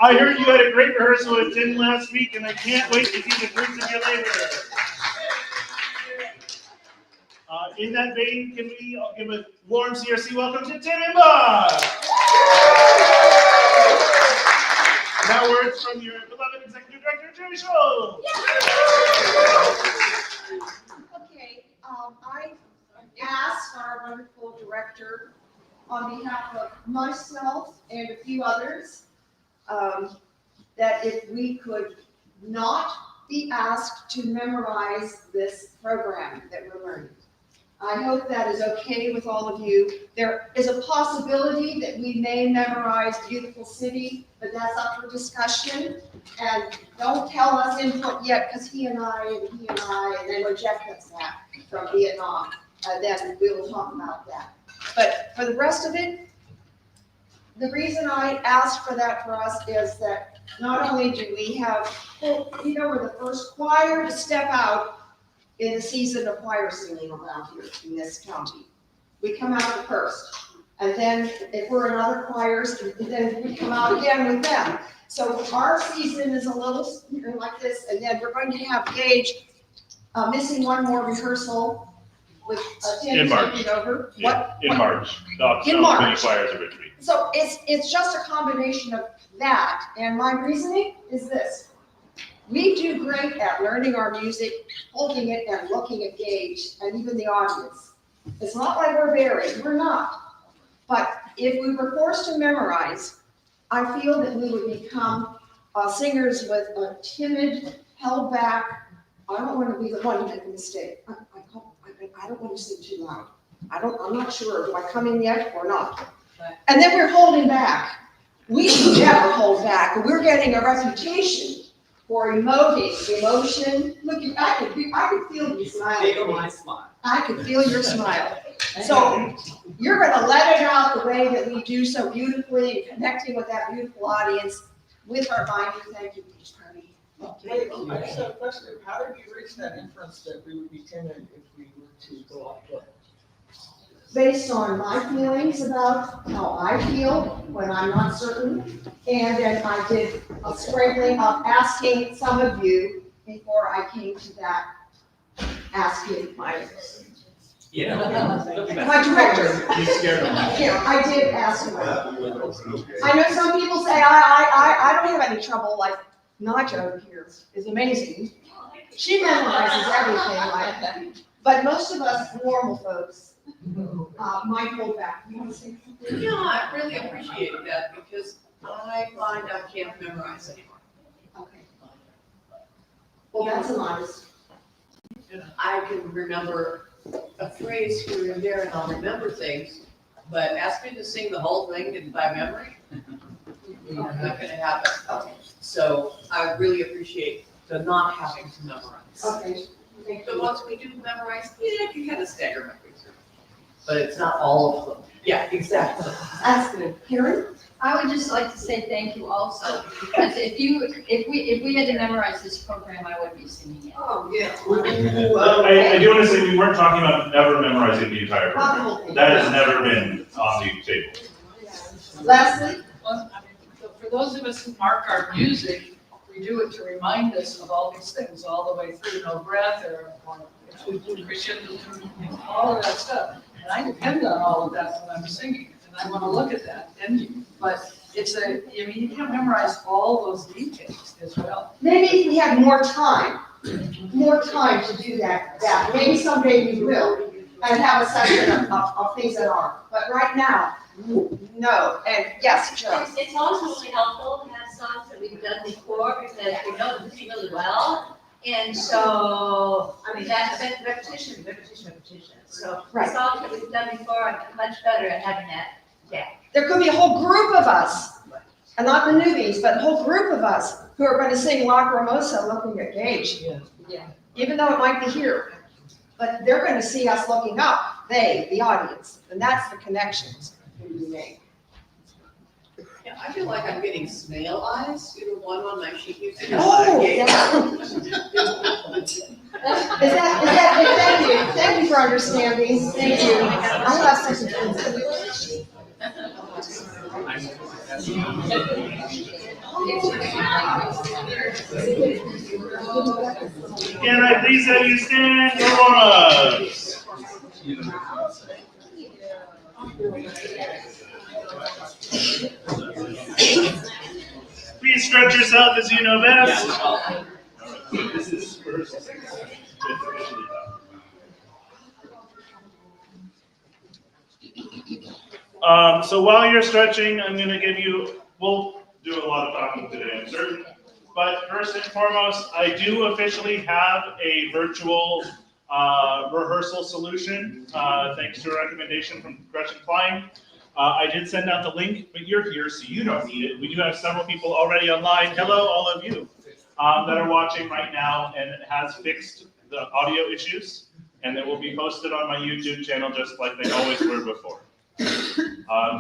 I heard you had a great rehearsal with Tim last week, and I can't wait to see the fruits of your labor. In that vein, can we give a warm CRC welcome to Tim and Bob? Now words from your beloved Executive Director, Jerry Scholl. Okay, I asked our wonderful director on behalf of myself and a few others that if we could not be asked to memorize this program that we're learning. I hope that is okay with all of you. There is a possibility that we may memorize Beautiful City, but that's up for discussion. And don't tell us input yet, because he and I, and then when Jeff gets back from Vietnam, then we will talk about that. But for the rest of it, the reason I asked for that for us is that not only do we have, we're the first choir to step out in the season of choir singing around here in this county. We come out the first. And then if we're in other choirs, then we come out again with them. So our season is a little like this, and then we're going to have Gage missing one more rehearsal with Tim taking over. Yeah, in March. In March. Many choirs are retreat. So it's just a combination of that, and my reasoning is this. We do great at learning our music, holding it and looking at Gage and even the audience. It's not like we're buried, we're not. But if we were forced to memorize, I feel that we would become singers with a timid, held back. I don't want to be the one to make a mistake. I don't want to sing too loud. I'm not sure, do I come in yet or not? And then we're holding back. We never hold back. We're getting a reputation for emotion. Look, I could feel you smiling. I could feel your smile. So you're going to let it out the way that we do so beautifully, connecting with that beautiful audience with our binding. Thank you, Beach Party. I just have a question. How did you reach that inference that we would be timid if we were to go off play? Based on my feelings about how I feel when I'm not certain, and then I did a sprinkling of asking some of you before I came to that asking my director. You scared them. Yeah, I did ask him. I know some people say I don't have any trouble, like Nacho over here is amazing. She memorizes everything, but most of us normal folks might hold back. You want to say something? No, I really appreciate that because I find I can't memorize anymore. Okay. Well, that's an honest. I can remember a phrase here and there and I'll remember things, but ask me to sing the whole thing by memory, not going to happen. Okay. So I really appreciate the not having to memorize. Okay. But once we do memorize, yeah, you kind of stagger memories. But it's not all of them. Yeah, exactly. That's good. Karen? I would just like to say thank you also, because if we had to memorize this program, I wouldn't be singing it. Oh, yeah. I do want to say we weren't talking about ever memorizing the entire program. That has never been on the table. Leslie? Well, so for those of us who mark our music, we do it to remind us of all these things all the way through, no breath or crescendo, all of that stuff. And I depend on all of that when I'm singing, and I want to look at that. But you can't memorize all those details as well. Maybe if we had more time to do that. Maybe someday we will, and have a section of things that are. But right now, no. And yes, Joe. It's also really helpful to have songs that we've done before because we know the music really well. And so, I mean, that's repetition. So Right. the songs that we've done before are much better at having that. Yeah. There could be a whole group of us, and not the newbies, but a whole group of us who are going to sing La Hermosa looking at Gage. Yeah. Even though it might be here. But they're going to see us looking up, the audience, and that's the connections that we make. Yeah, I feel like I'm getting snail eyes, one on my sheet music. Oh, thank you for understanding. Thank you. I have such a Can I please have you stand for warm-ups? Please stretch yourself as you know best. This is first. So while you're stretching, I'm going to give you, we'll do a lot of talking today, I'm certain. But first and foremost, I do officially have a virtual rehearsal solution, thanks to a recommendation from Gretchen Klein. I did send out the link, but you're here, so you don't need it. We do have several people already online. Hello, all of you that are watching right now, and it has fixed the audio issues, and it will be posted on my YouTube channel just like they always were before.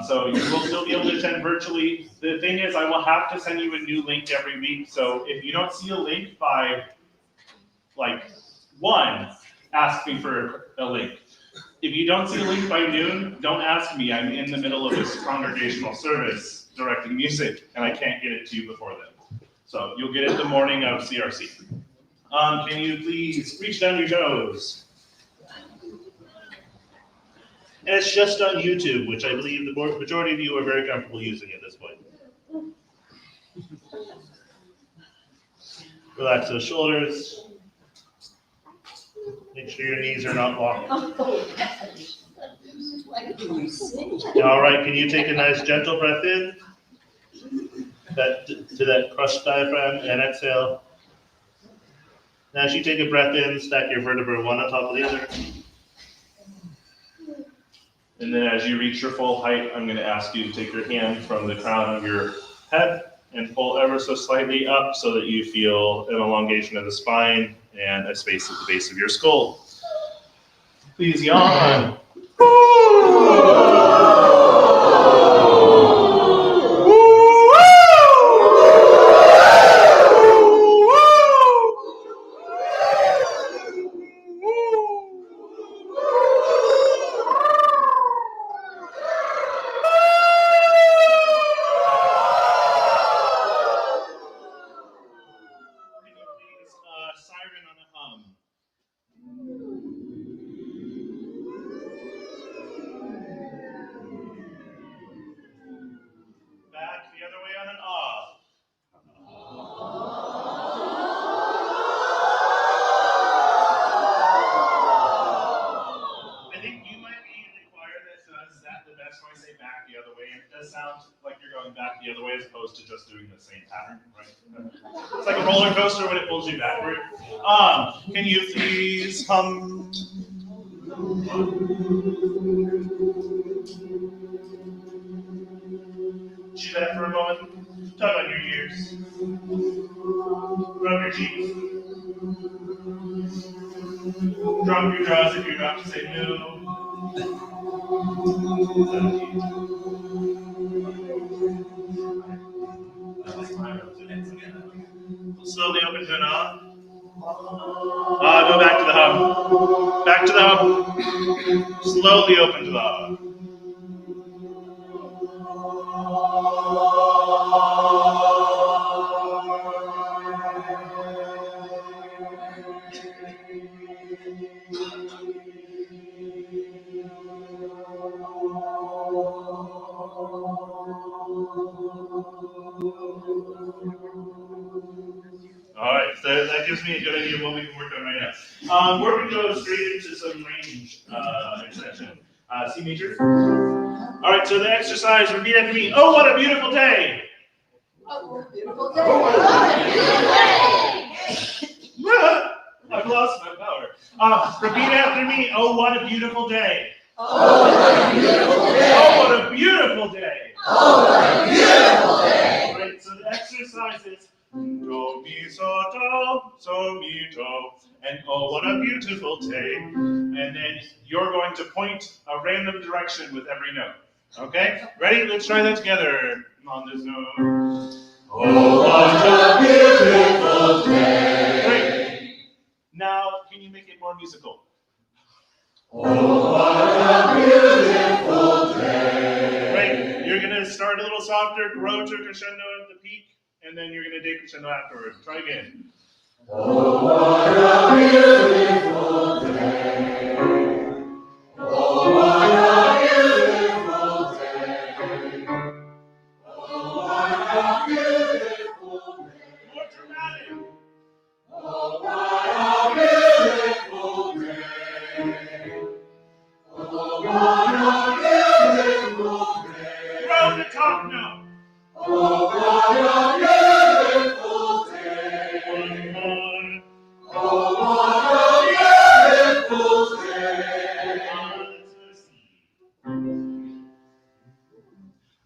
So you will still be able to attend virtually. The thing is, I will have to send you a new link every week. So if you don't see a link by like 1, ask me for a link. If you don't see a link by noon, don't ask me. I'm in the middle of this congregational service directing music, and I can't get it to you before then. So you'll get it the morning of CRC. Can you please reach down your toes? And it's just on YouTube, which I believe the majority of you are very comfortable using at this point. Relax those shoulders. Make sure your knees are not locked. All right, can you take a nice gentle breath in to that crushed diaphragm and exhale. Now as you take a breath in, stack your vertebrae one on top of the other. And then as you reach your full height, I'm going to ask you to take your hand from the crown of your head and pull ever so slightly up so that you feel an elongation of the spine and a space at the base of your skull. Please yawn. Siren on a hum. Back the other way on an ah. I think you might be in the choir that does that the best when I say back the other way. It does sound like you're going back the other way as opposed to just doing the same pattern, right? It's like a roller coaster when it pulls you backward. Can you please hum? Do that for a moment. Tug on your ears. Rub your cheeks. Drop your jaws if you're about to say no. 17. Slowly open to an ah. Go back to the hum. Back to the hum. Slowly open to the ah. All right, so that gives me a good idea of what we can work on right now. We're going to go straight into some range extension. C major. All right, so the exercise, repeat after me. Oh, what a beautiful day. Oh, beautiful day. Oh, what a beautiful day. I've lost my power. Repeat after me. Oh, what a beautiful day. Oh, what a beautiful day. Oh, what a beautiful day. Oh, what a beautiful day. All right, so the exercise is do, mi, so, mi, do, and oh, what a beautiful day. And then you're going to point a random direction with every note. Okay? Ready? Let's try that together. On this note. Oh, what a beautiful day. Great. Now, can you make it more musical? Oh, what a beautiful day. Great. You're going to start a little softer, grow to a crescendo at the peak, and then you're gonna decrescendo afterwards. Try again. Oh, what a beautiful day. Oh, what a beautiful day. Oh, what a beautiful day. More dramatic. Oh, what a beautiful day. Oh, what a beautiful day. Throw the top note. Oh, what a beautiful day. One more. Oh, what a beautiful day. Let's see.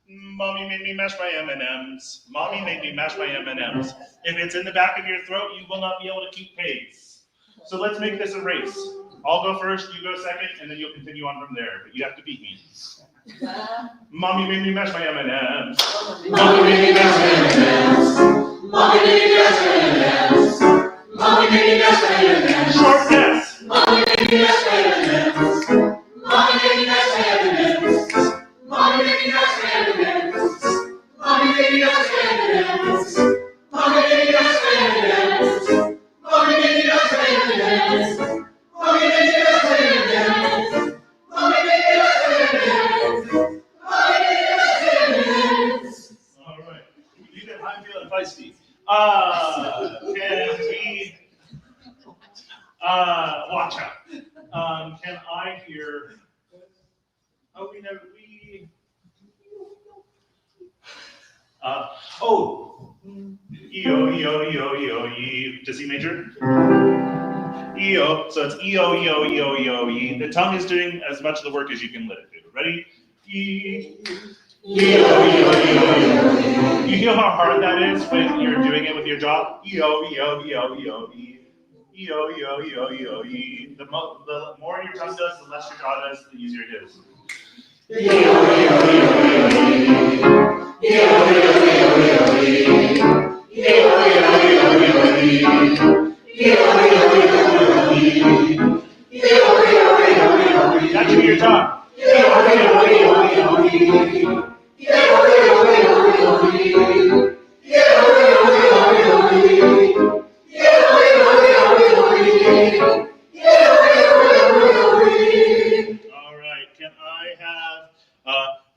Mommy made me mash my M&Ms. Mommy made me mash my M&Ms. If it's in the back of your throat, you will not be able to keep pace. So let's make this a race. I'll go first, you go second, and then you'll continue on from there. But you have to beat me. Mommy made me mash my M&Ms. Mommy made me mash my M&Ms. Mommy made me mash my M&Ms. Mommy made me mash my M&Ms. Short S. Mommy made me mash my M&Ms. Mommy made me mash my M&Ms. Mommy made me mash my M&Ms. Mommy made me mash my M&Ms. Mommy made me mash my M&Ms. Mommy made me mash my M&Ms. Mommy made me mash my M&Ms. Mommy made me mash my M&Ms. Mommy made me mash my M&Ms. All right. You did. I'm feeling feisty. Can we? Watch out. Can I hear? Oh, we never. Oh. E-O, E-O, E-O, E-O, E. To C major? E-O. So it's E-O, E-O, E-O, E-O, E. The tongue is doing as much of the work as you can let it do. Ready? E. E-O, E-O, E-O, E-O. You feel how hard that is when you're doing it with your jaw? E-O, E-O, E-O, E-O, E. E-O, E-O, E-O, E-O, E. The more your tongue does, the less your jaw does, the easier it is. E-O, E-O, E-O, E-O, E. E-O, E-O, E-O, E-o, E. E-O, E-O, E-o, E-o, E. E-O, E-O, E-o, E-o, E. E-O, E-O, E-o, E-o, E. That should be your tongue. E-O, E-O, E-o, E-o, E. E-O, E-O, E-o, E-o, E. E-O, E-O, E-o, E-o, E. E-O, E-o, E-o, E-o, E. E-O, E-o, E-o, E. All right. Can I have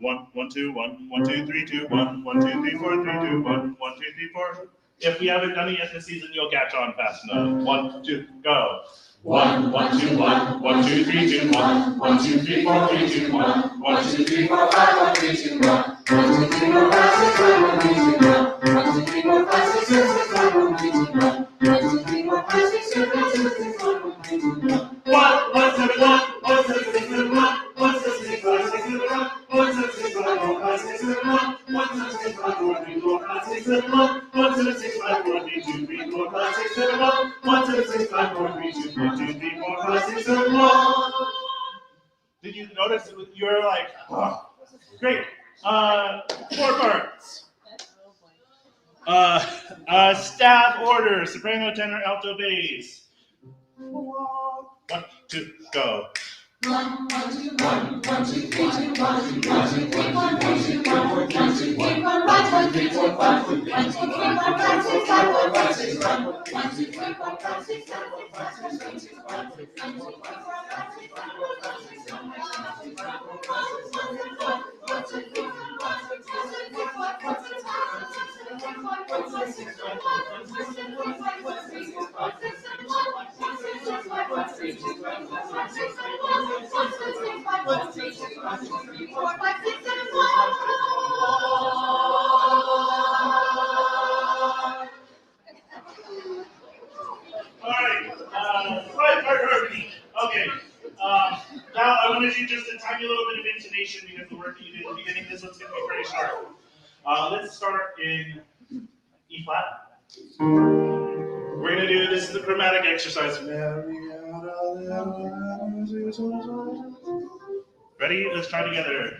1, 1, 2, 1, 1, 2, 3, 2, 1, 1, 2, 3, 4, 3, 2, 1, 1, 2, 3, 4. If we haven't done it yet this season, you'll catch on fast enough. 1, 2, go. 1, 1, 2, 1, 1, 2, 3, 2, 1, 1, 2, 3, 4, 3, 2, 1, 1, 2, 3, 4, 5, 1, 3, 2, 1, 1, 2, 3, 4, 5, 6, 7, 1, 3, 2, 1, 1, 2, 3, 4, 5, 6, 7, 6, 5, 1, 3, 2, 1, 1, 2, 3, 4, 5, 6, 7, 6, 6, 1, 1, 3, 2, 1. 1, 1, 7, 1, 1, 7, 6, 7, 1, 1, 7, 6, 5, 6, 7, 1, 1, 7, 6, 5, 4, 5, 6, 7, 1, 1, 7, 6, 5, 4, 3, 4, 5, 6, 7, 1, 1, 7, 6, 5, 4, 3, 2, 3, 4, 5, 6, 7, 1, 1, 7, 6, 5, 4, 3, 2, 1, 2, 3, 4, 5, 6, 7, 1. Did you notice you were like, oh, great. 4 parts. Staff order, soprano, tenor, alto, bass. 1, 2, go. 1, 1, 2, 1, 1, 2, 3, 2, 1, 1, 2, 3, 4, 1, 2, 1, 4, 3, 2, 1, 1, 2, 3, 4, 5, 1, 2, 3, 4, 5, 6, 5, 4, 5, 6, 1, 1, 2, 3, 4, 5, 6, 7, 4, 5, 6, 1, 2, 1, 2, 3, 4, 5, 6, 5, 4, 5, 6, 7, 1, 2, 3, 4, 5, 6, 1, 2, 3, 4, 1, 2, 3, 4, 5, 6, 7, 1, 2, 3, 4, 5, 6, 7, 1, 1, 2, 6, 1, 1, 2, 3, 4, 5, 6, 7, 1, 2, 6, 1, 1, 2, 3, 4, 5, 6, 7, 1, 2, 3, 4, 5, 6, 7, 1, 2, 3, 4, 5, 1, 2, 3, 4, 5, 6, 7, 1. All right, right part harmony. Okay, now I wanted you just a tiny little bit of intonation because the work that you did at the beginning, this one's going to be pretty sharp. Let's start in E flat. We're going to do, this is the chromatic exercise. Ready? Let's try together.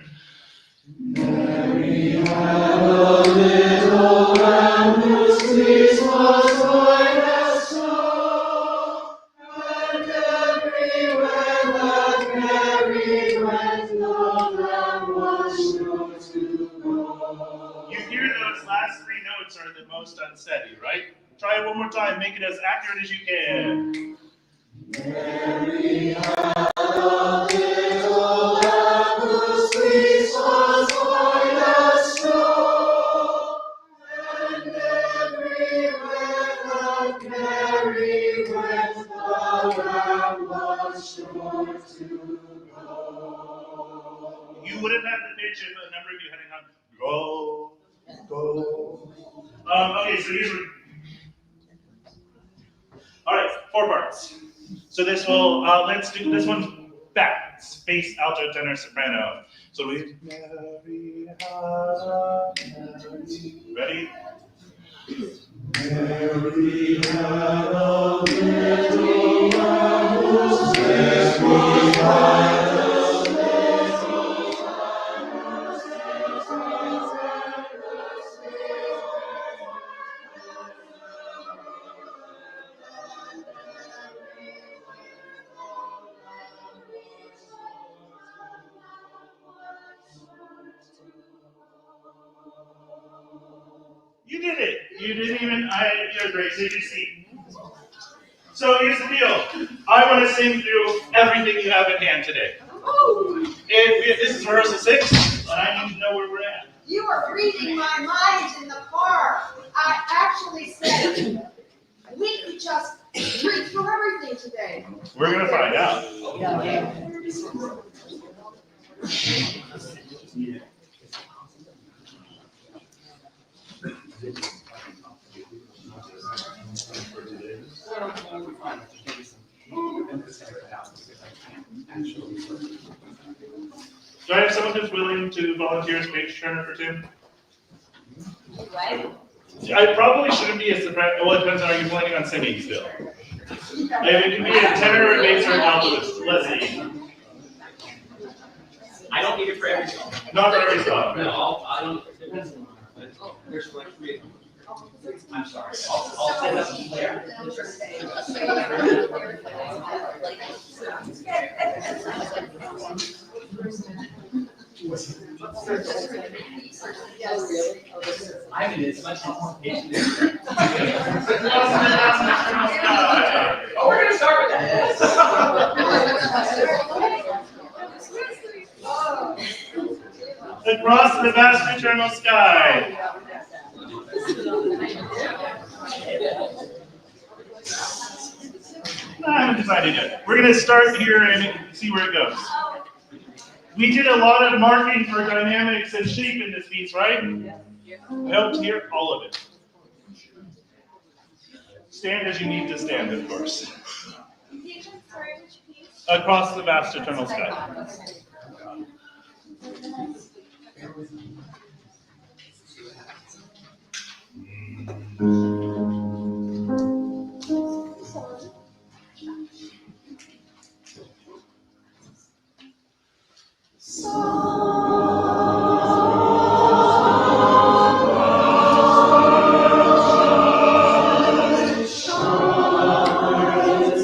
Mary had a little lamb whose fleece was white as snow, and everywhere that Mary went, the lamb was sure to go. You hear those last 3 notes notes are the most unsteady, right? Try it one more time. Make it as accurate as you can. Mary had a little lamb whose fleece was white as snow, and everywhere that Mary went, the lamb was sure to go. You would have had the pitch if a number of you hadn't gone, go, go. Okay, so here's what. All right, 4 parts. So this will, let's do this one back. Bass, alto, tenor, soprano. So we, Mary, ready? Mary had a little lamb whose fleece was white as snow. You did it. You didn't even, you're great. So you see. So here's the deal. I want to sing through everything you have in hand today. This is rehearsal 6, and I need to know where we're at. You are reading my mind in the car. I actually said we could just read through everything today. We're going to find out. Do I have someone who's willing to volunteer as page turner for Tim? What? I probably shouldn't be a soprano. Well, it depends on, are you planning on singing still? It can be a tenor, a bass, or an alto. Let's see. I don't need it for every song. Not for every song. No, I don't. There's like 3 of them. I'm sorry. I'll set up there. I mean, it's much more patient. Oh, we're gonna start with that. Across the vast eternal sky. I haven't decided yet. We're going to start here and see where it goes. We did a lot of marking for dynamics and shape in this piece, right? I hope to hear all of it. Stand as you need to stand, of course. Across the vast eternal sky.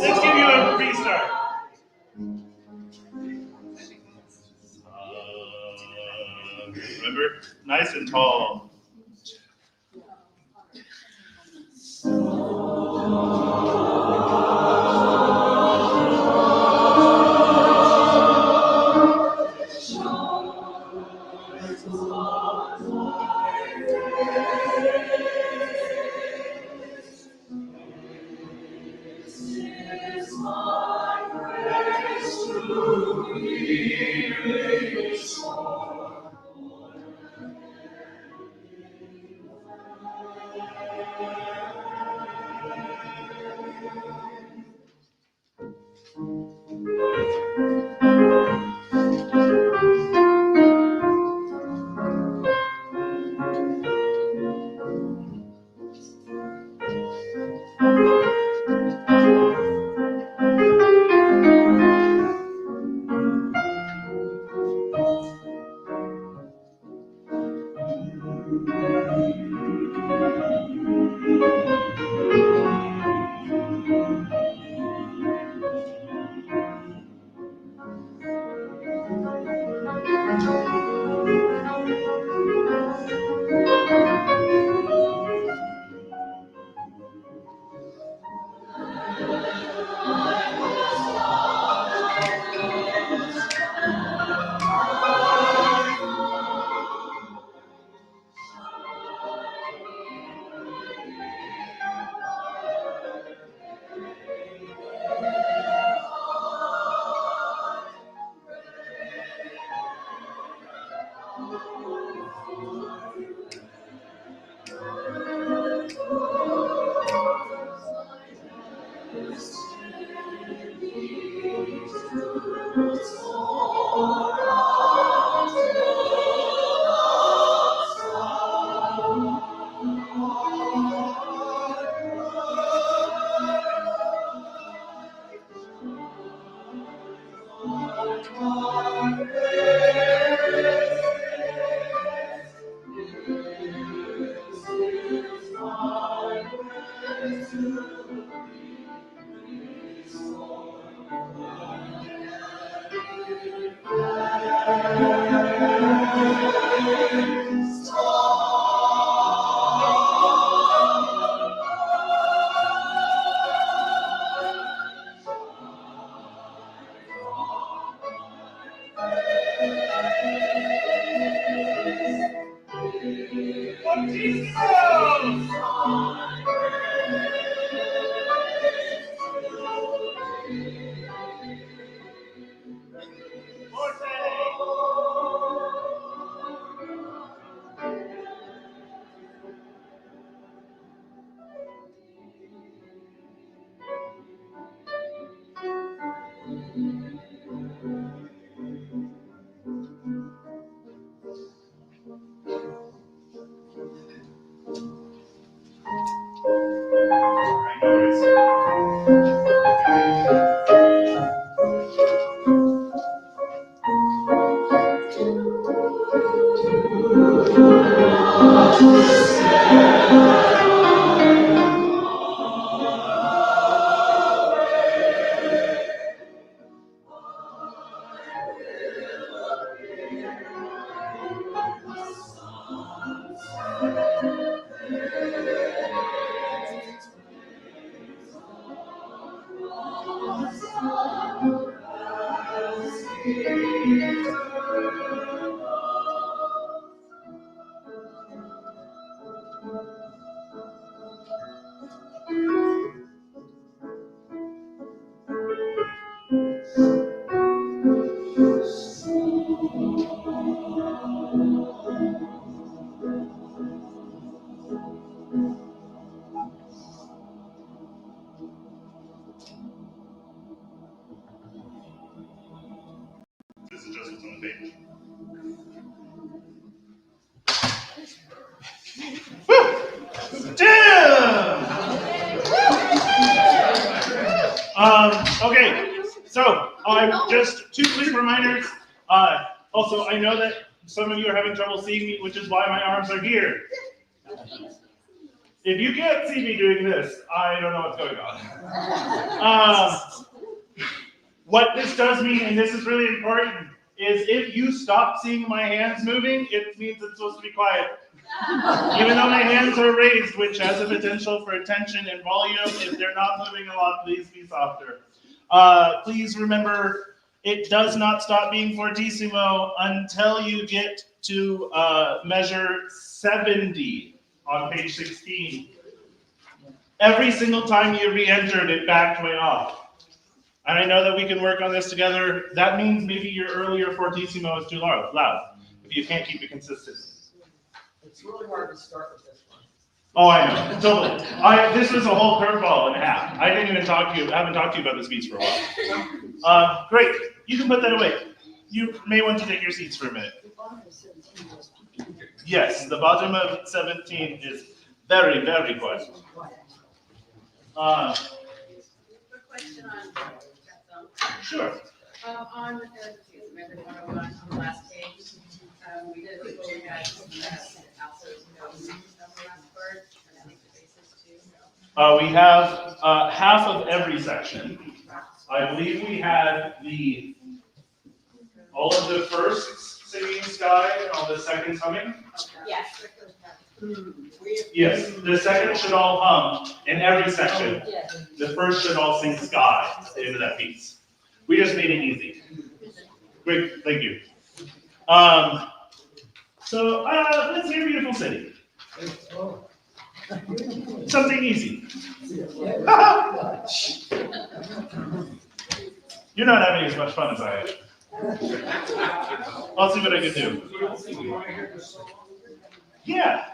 Let's give you a restart. Remember, nice and tall. This is just what's on the page. Okay, so just two quick reminders. Also, I know that some of you are having trouble seeing me, which is why my arms are here. If you can't see me doing this, I don't know what's going on. What this does mean, and this is really important, is if you stop seeing my hands moving, it means it's supposed to be quiet. Even though my hands are raised, which has a potential for attention and volume, if they're not moving a lot, please be softer. Please remember, it does not stop being fortissimo until you get to measure 70 on page 16. Every single time you re-entered, it backed way off. And I know that we can work on this together. That means maybe your earlier fortissimo is too loud, if you can't keep it consistent. It's really hard to start with this one. Oh, I know, totally. This was a whole curveball and a half. I haven't talked to you about this piece for a while. Great, you can put that away. You may want to take your seats for a minute. Yes, the bottom of 17 is very, very quiet. Question on Sure. on method 101 on the last page, we did a people we had also notes on the last part, and I think the basis too. We have half of every section. I believe we had all of the firsts singing sky and all the seconds humming. Yes. Yes, the seconds should all hum in every section. The first should all sing sky at the end of that piece. We just made it easy. Great, thank you. So let's hear Beautiful City. Something easy. You're not having as much fun as I am. I'll see what I can do. Yeah.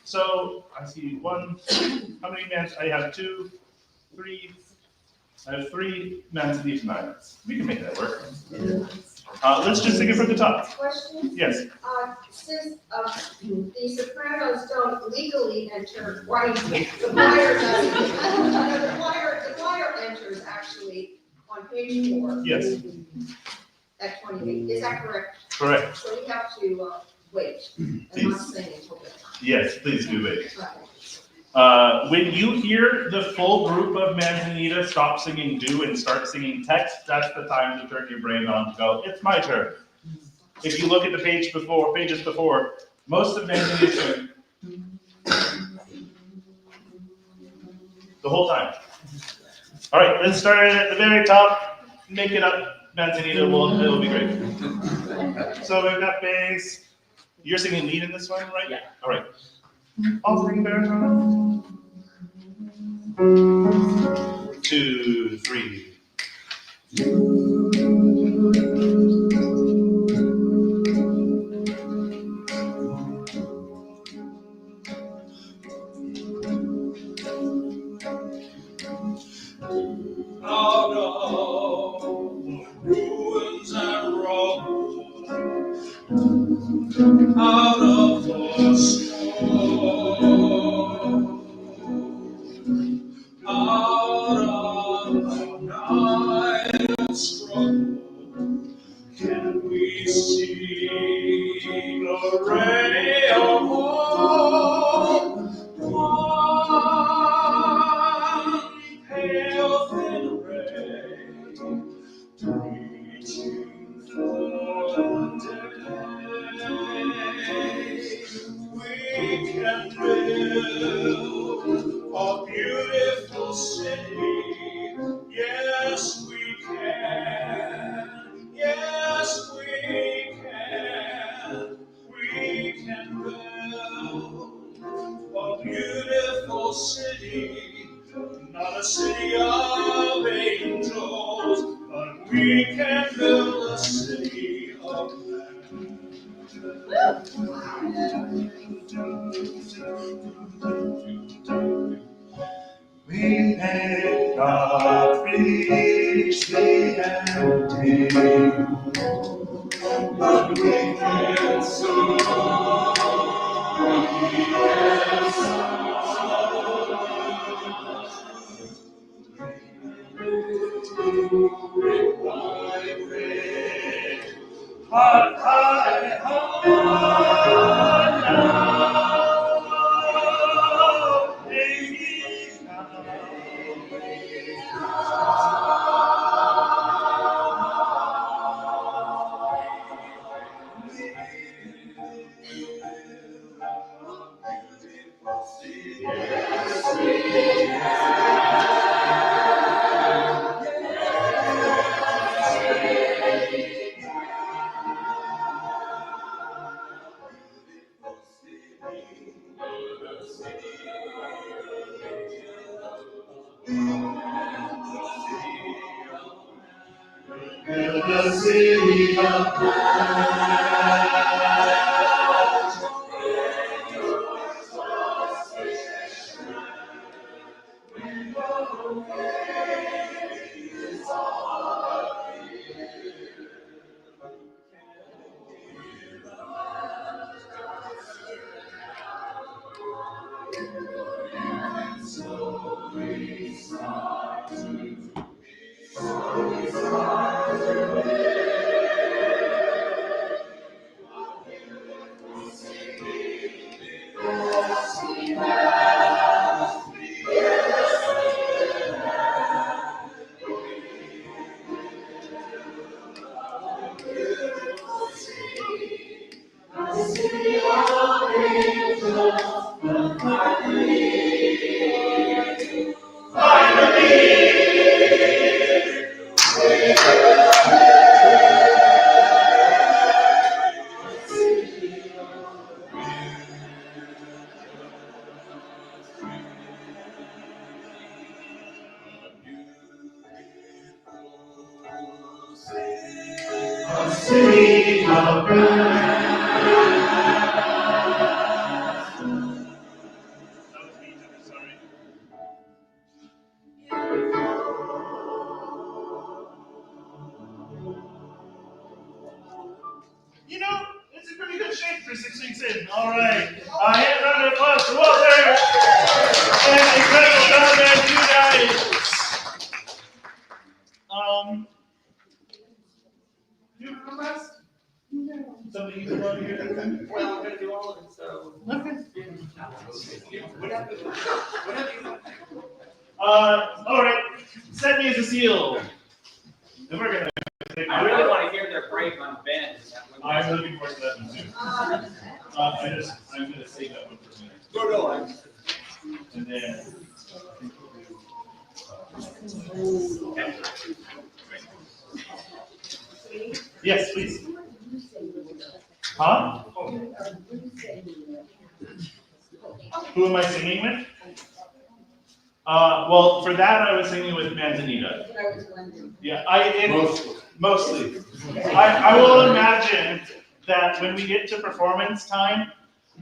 So I see one, how many mans? I have 2, 3, I have 3 manzanita nights. We can make that work. Let's just sing it from the top. Question? Yes. Since the Sopranos don't legally enter, why, the choir doesn't. The choir enters actually on page 4. Yes. At 28, is that correct? Correct. So we have to wait, and not sing until then. Yes, please do it. Right. When you hear the full group of Manzanita stop singing do and start singing text, that's the time to turn your brain on to go, it's my turn. If you look at the pages before, most of Manzanita sing the whole time. All right, let's start at the very top, make it up, Manzanita, it'll be great. So we've got bass. You're singing lead in this one, right? Yeah. All right. I'll sing baritone. 2, 3. Out of ruins and rubble, out of the storm, out of the night of struggle, can we see a ray of hope? One pale thin ray, reaching for the day. We can build a beautiful city. Yes, we can. Yes, we can. We can build a beautiful city, not a city of angels, but we can build a city of men. We may not reach the ending, but we can soar. We can build a city of a city of brass. That was me, I'm sorry. You know, it's in pretty good shape for 6 weeks in. All right. Hand round of applause for Walter. And incredible job, man, you guys. Do you have a request? No. Something you want to hear? Well, I'm gonna do all of it, so. Okay. Whatever. All right. Set me as a seal. And we're gonna. I really want to hear their break on Ben. I'm looking forward to that one too. I'm gonna save that one for a minute. No, And then. Yes, please. Huh? Who am I singing with? Well, for that I was singing with Manzanita. Yeah, mostly. I will imagine that when we get to performance time,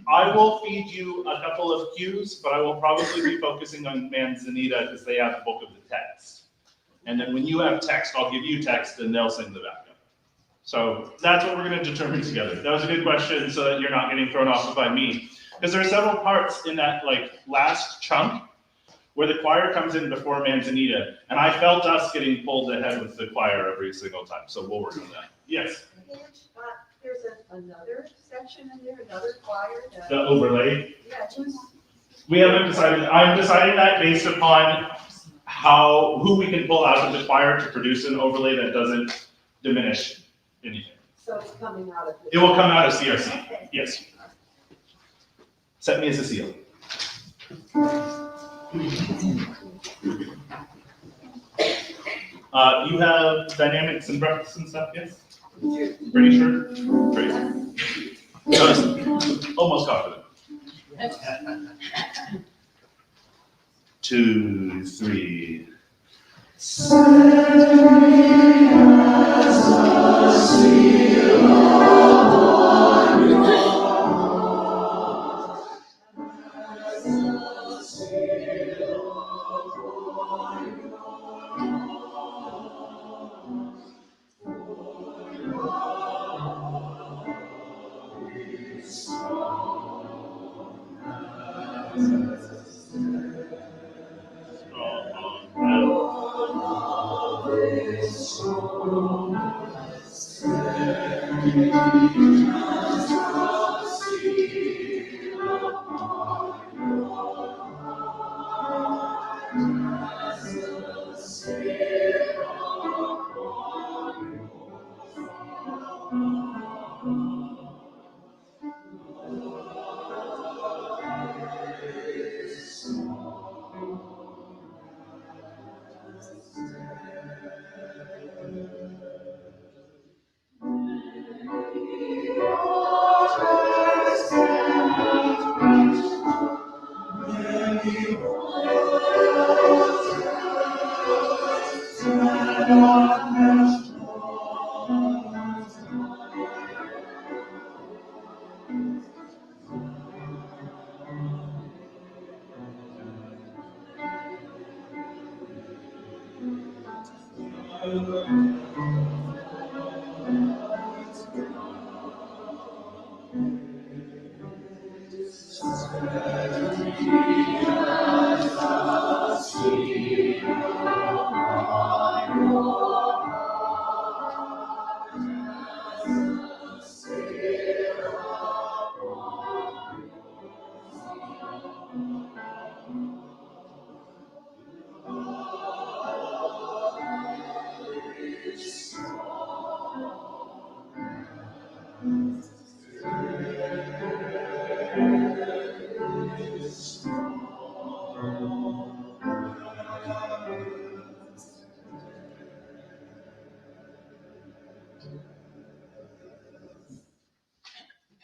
I will feed you a couple of cues, but I will probably be focusing on Manzanita because they have the bulk of the text. And then when you have text, I'll give you text and they'll sing the backup. So that's what we're going to determine together. That was a good question, so that you're not getting thrown off by me. Because there are several parts in that last chunk where the choir comes in before Manzanita, and I felt us getting pulled ahead with the choir every single time. So we'll work on that. Yes. There's another section in there, another choir. The overlay. Yeah, just. We haven't decided. I'm deciding that based upon who we can pull out of the choir to produce an overlay that doesn't diminish anything. So it's coming out of. It will come out of CRC. Yes. Set me as a seal. You have dynamics and breaths and stuff, yes? Pretty sure? Great. Almost confident. 2, 3.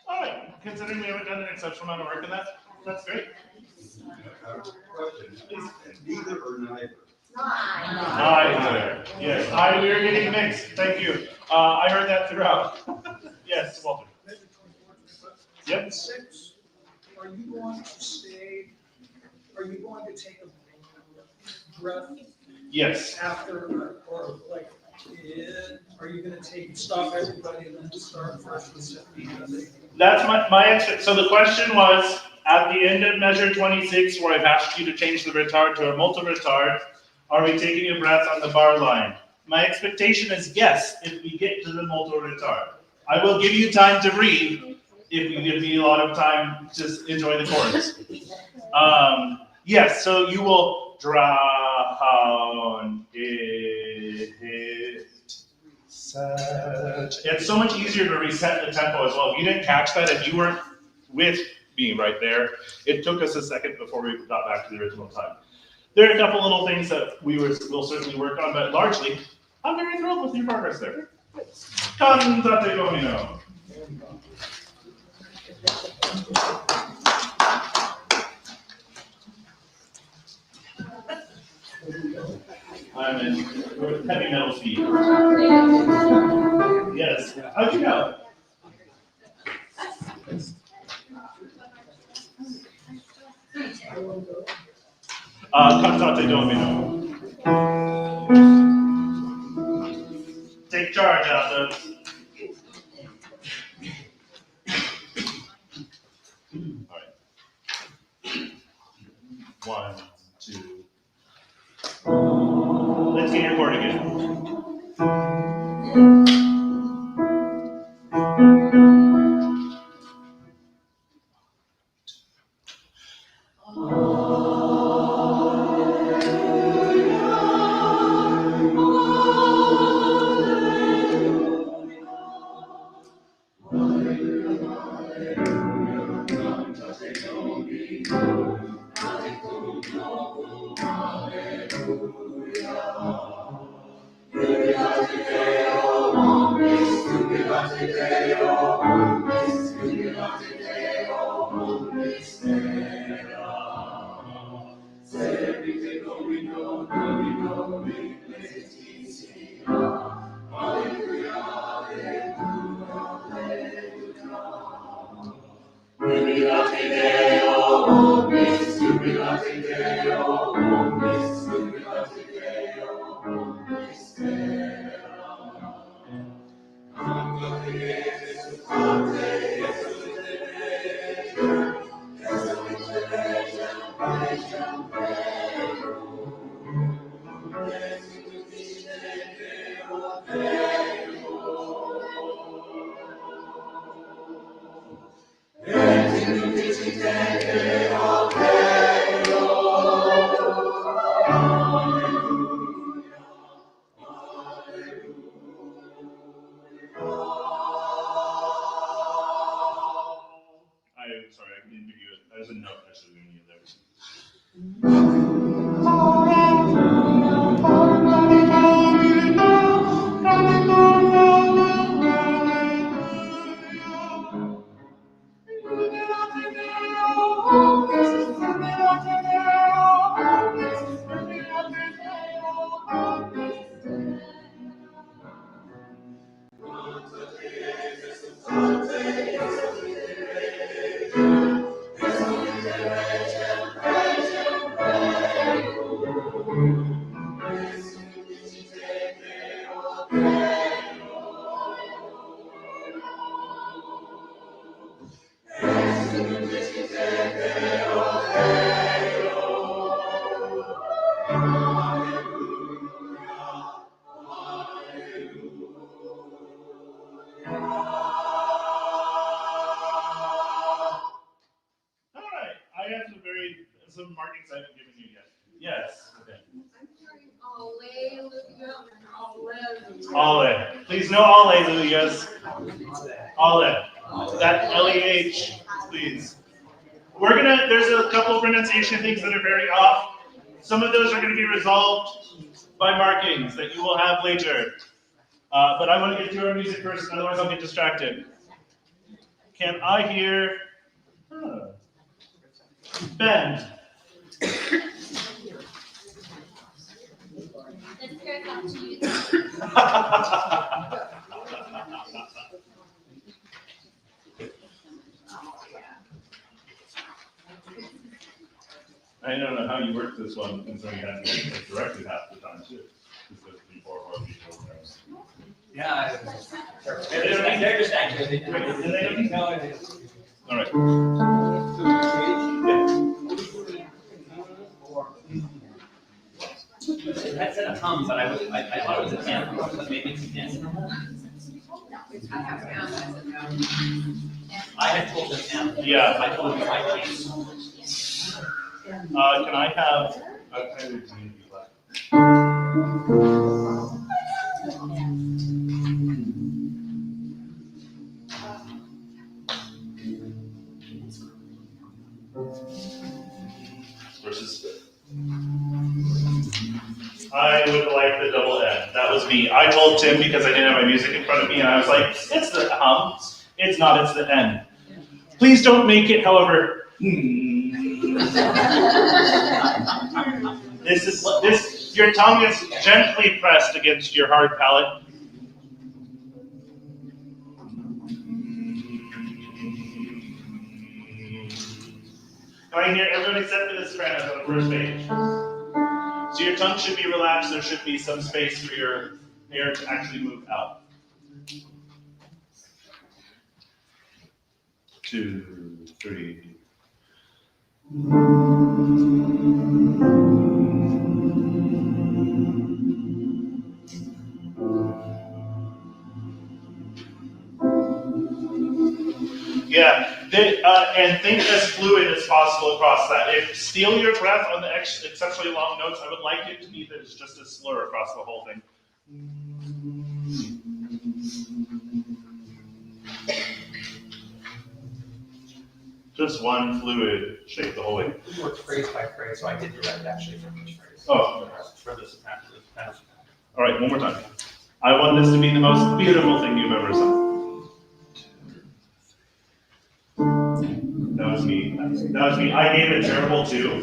All right, considering we haven't done an exceptional amount of work in that, that's great. Question, neither or neither? Neither. Yes, we are getting mixed. Thank you. I heard that throughout. Yes, Walter. Yep. Six, are you going to stay, are you going to take a breath Yes. after, or like, are you gonna stop everybody and then start fresh with 70? That's my answer. So the question was, at the end of measure 26, where I've asked you to change the retard to a multi-retard, are we taking a breath on the bar line? My expectation is yes, if we get to the multi-retard. I will give you time to breathe if you give me a lot of time to enjoy the chorus. Yes, so you will drown it. It's so much easier to reset the tempo as well. If you didn't catch that, if you weren't with me right there, it took us a second before we got back to the original time. There are a couple little things that we'll certainly work on, but largely, I'm very thrilled with your progress there. Cantate domino. I'm in heavy metal speed. Yes. How'd you know? Cantate domino. Take charge, Aldo. All right. 1, 2. Let's get your chord again. I'm sorry, I didn't give you it. There's a note I should have given you there. All right, I have some markings I haven't given you yet. Yes. Okay. Ale. Please no alleluias. Ale. That L-E-H, please. There's a couple of pronunciation things that are very off. Some of those are going to be resolved by markings that you will have later. But I want to get to our music first, otherwise I'll get distracted. Can I hear? Bend. I don't know how you work this one, considering you have to like, directly half the time too. Because of before or before terms. Yeah. They're just actually. No, it is. All right. That said a hum, but I thought it was a 10, but maybe it's a 10. I have found as a no. I had told them 10. Yeah. I told them 5 keys. Can I have? I would need you left. Versus. I would like the double N. That was me. I told Tim because I didn't have my music in front of me, and I was like, "It's the hum." It's not. It's the N. Please don't make it, however. This. Your tongue is gently pressed against your hard palate. Can I hear everyone except for this friend on the first page? So your tongue should be relaxed. There should be some space for your air to actually move out. 2, 3. Yeah, and think as fluid as possible across that. If steal your breath on the exceptionally long notes, I would like it to be that it's just a slur across the whole thing. Just one fluid shape the whole way. We worked phrase by phrase, so I did direct actually for each phrase. Oh. For this pass. All right, one more time. I want this to be the most beautiful thing you've ever sung. That was me. That was me. I gave it terrible too.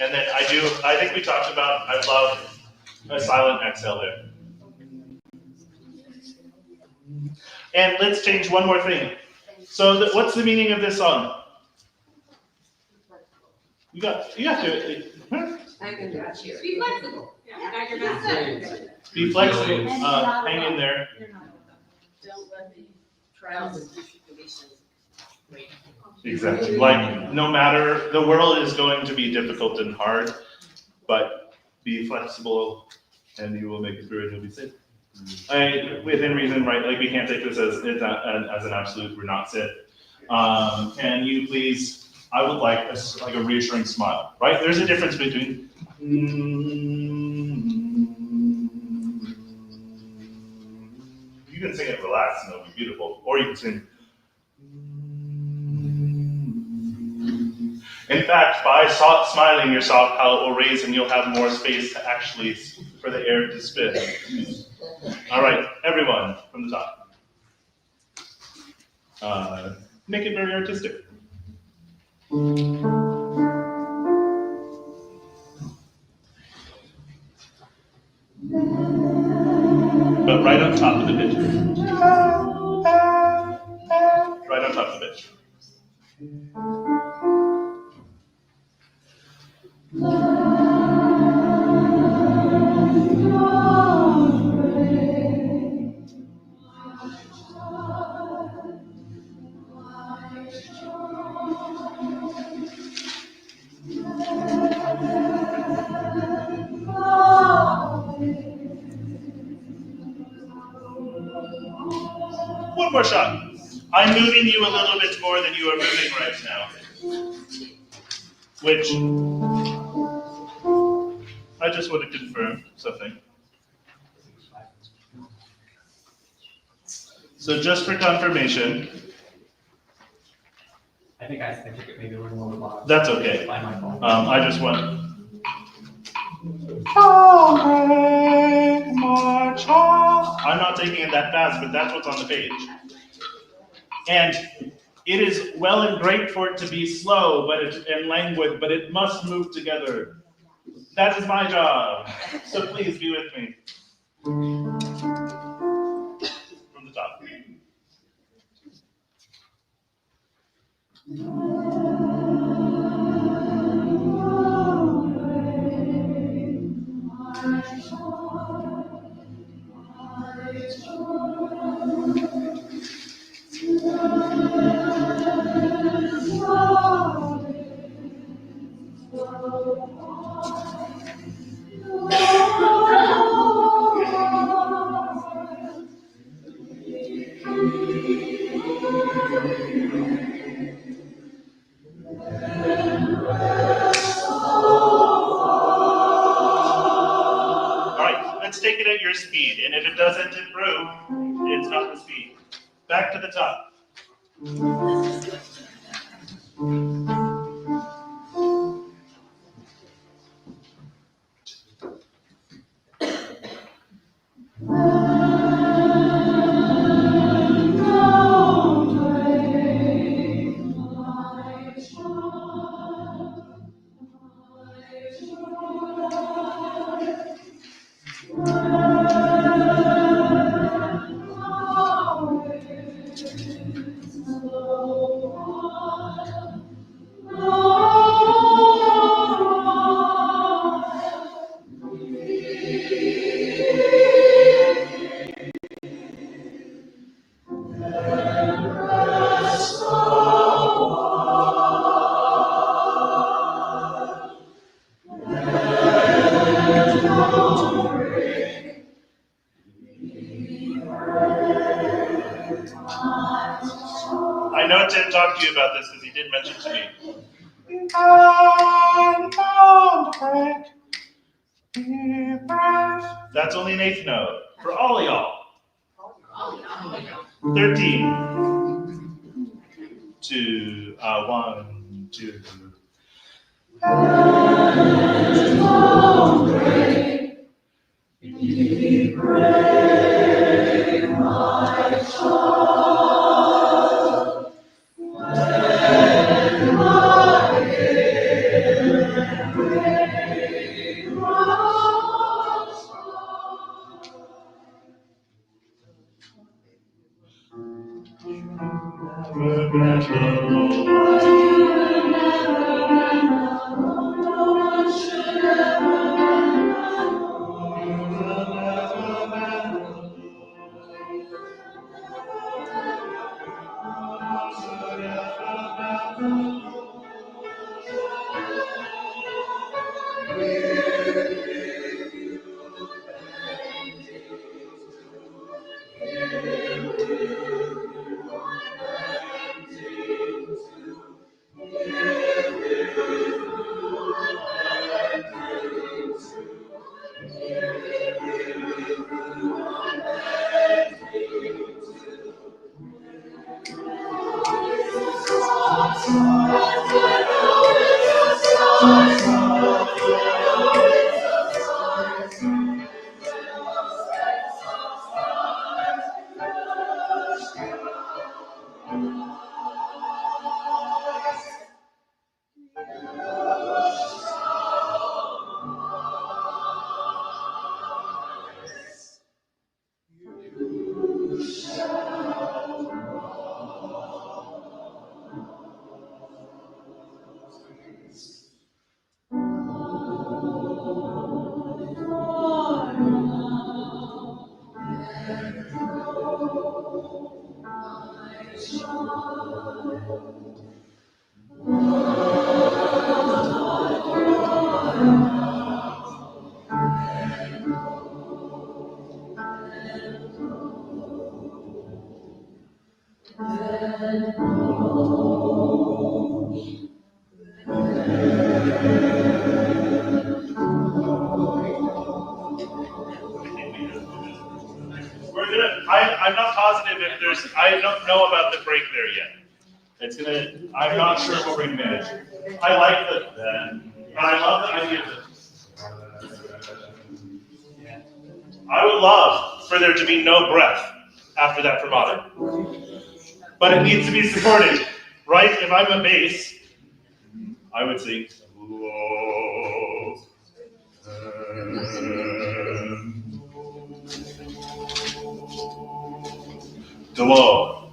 And then I think we talked about, I love a silent exhale there. And let's change one more thing. So what's the meaning of this song? You got to, I can got you. Be flexible. Yeah, got your best. be flexible, hang in there. Don't let the trials and tribulations wait. Exactly. Like, no matter, the world is going to be difficult and hard, but be flexible and you will make it through and you'll be safe. Within reason, right? Like, we can't take this as an absolute, we're not sick. Can you please, I would like a reassuring smile, right? There's a difference between, you can sing it relaxed and it'll be beautiful, or you can sing, in fact, by smiling, your soft palate will raise and you'll have more space to actually, for the air to spin. All right, everyone, from the top. Make it very artistic. But right on top of the pitch. Right on top of the pitch. One more shot. I'm moving you a little bit more than you are moving right now. Which, I just want to confirm something. So just for confirmation. I think I took it maybe a little over box. That's okay. By my fault. I just want. I'm not taking it that fast, but that's what's on the page. And It is well and great for it to be slow and languid, but it must move together. That is my job. So please be with me. From the top. All right, let's take it at your speed, and if it doesn't improve, it's not the speed. Back to the top. I know Tim talked to you about this because he did mention to me. That's only an eighth note for all of y'all. 13. 2, 1, 2. I'm not positive if there's, I don't know about the break there yet. It's gonna, I'm not sure what we're gonna manage. I like and I love the idea of this. I would love for there to be no breath after that fermato. but it needs to be supported, right? If I'm a bass, I would sing. Whoa. Hello.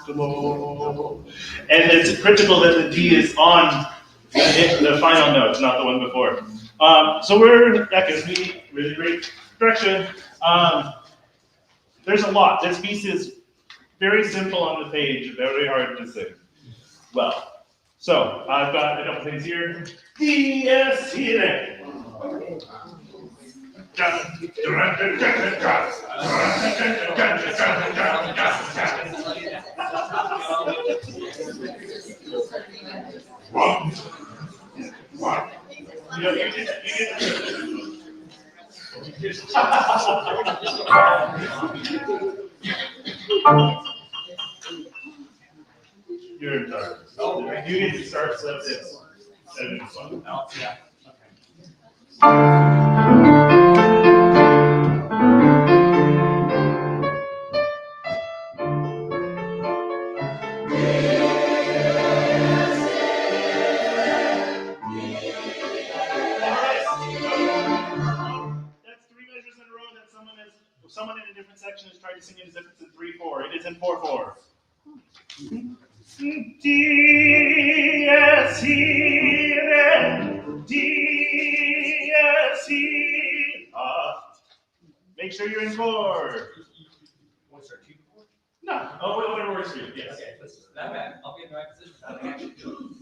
Hello. And it's critical that the D is on the final note, not the one before. So that gives me really great direction. There's a lot. This piece is very simple on the page, very hard to sing. Well, so I've got a couple things here. D, S, C, and You're in charge. You get to start so it's fun. Yeah. That's 3 measures in a row that someone in a different section has tried to sing it as if it's in 3/4. It is in 4/4. D, S, E, Re, D, S, E, Make sure you're in 4. What's our 2 4? No. Oh, whatever works for you. Yes. Okay, that's not bad. I'll be in the right position. I can actually do it.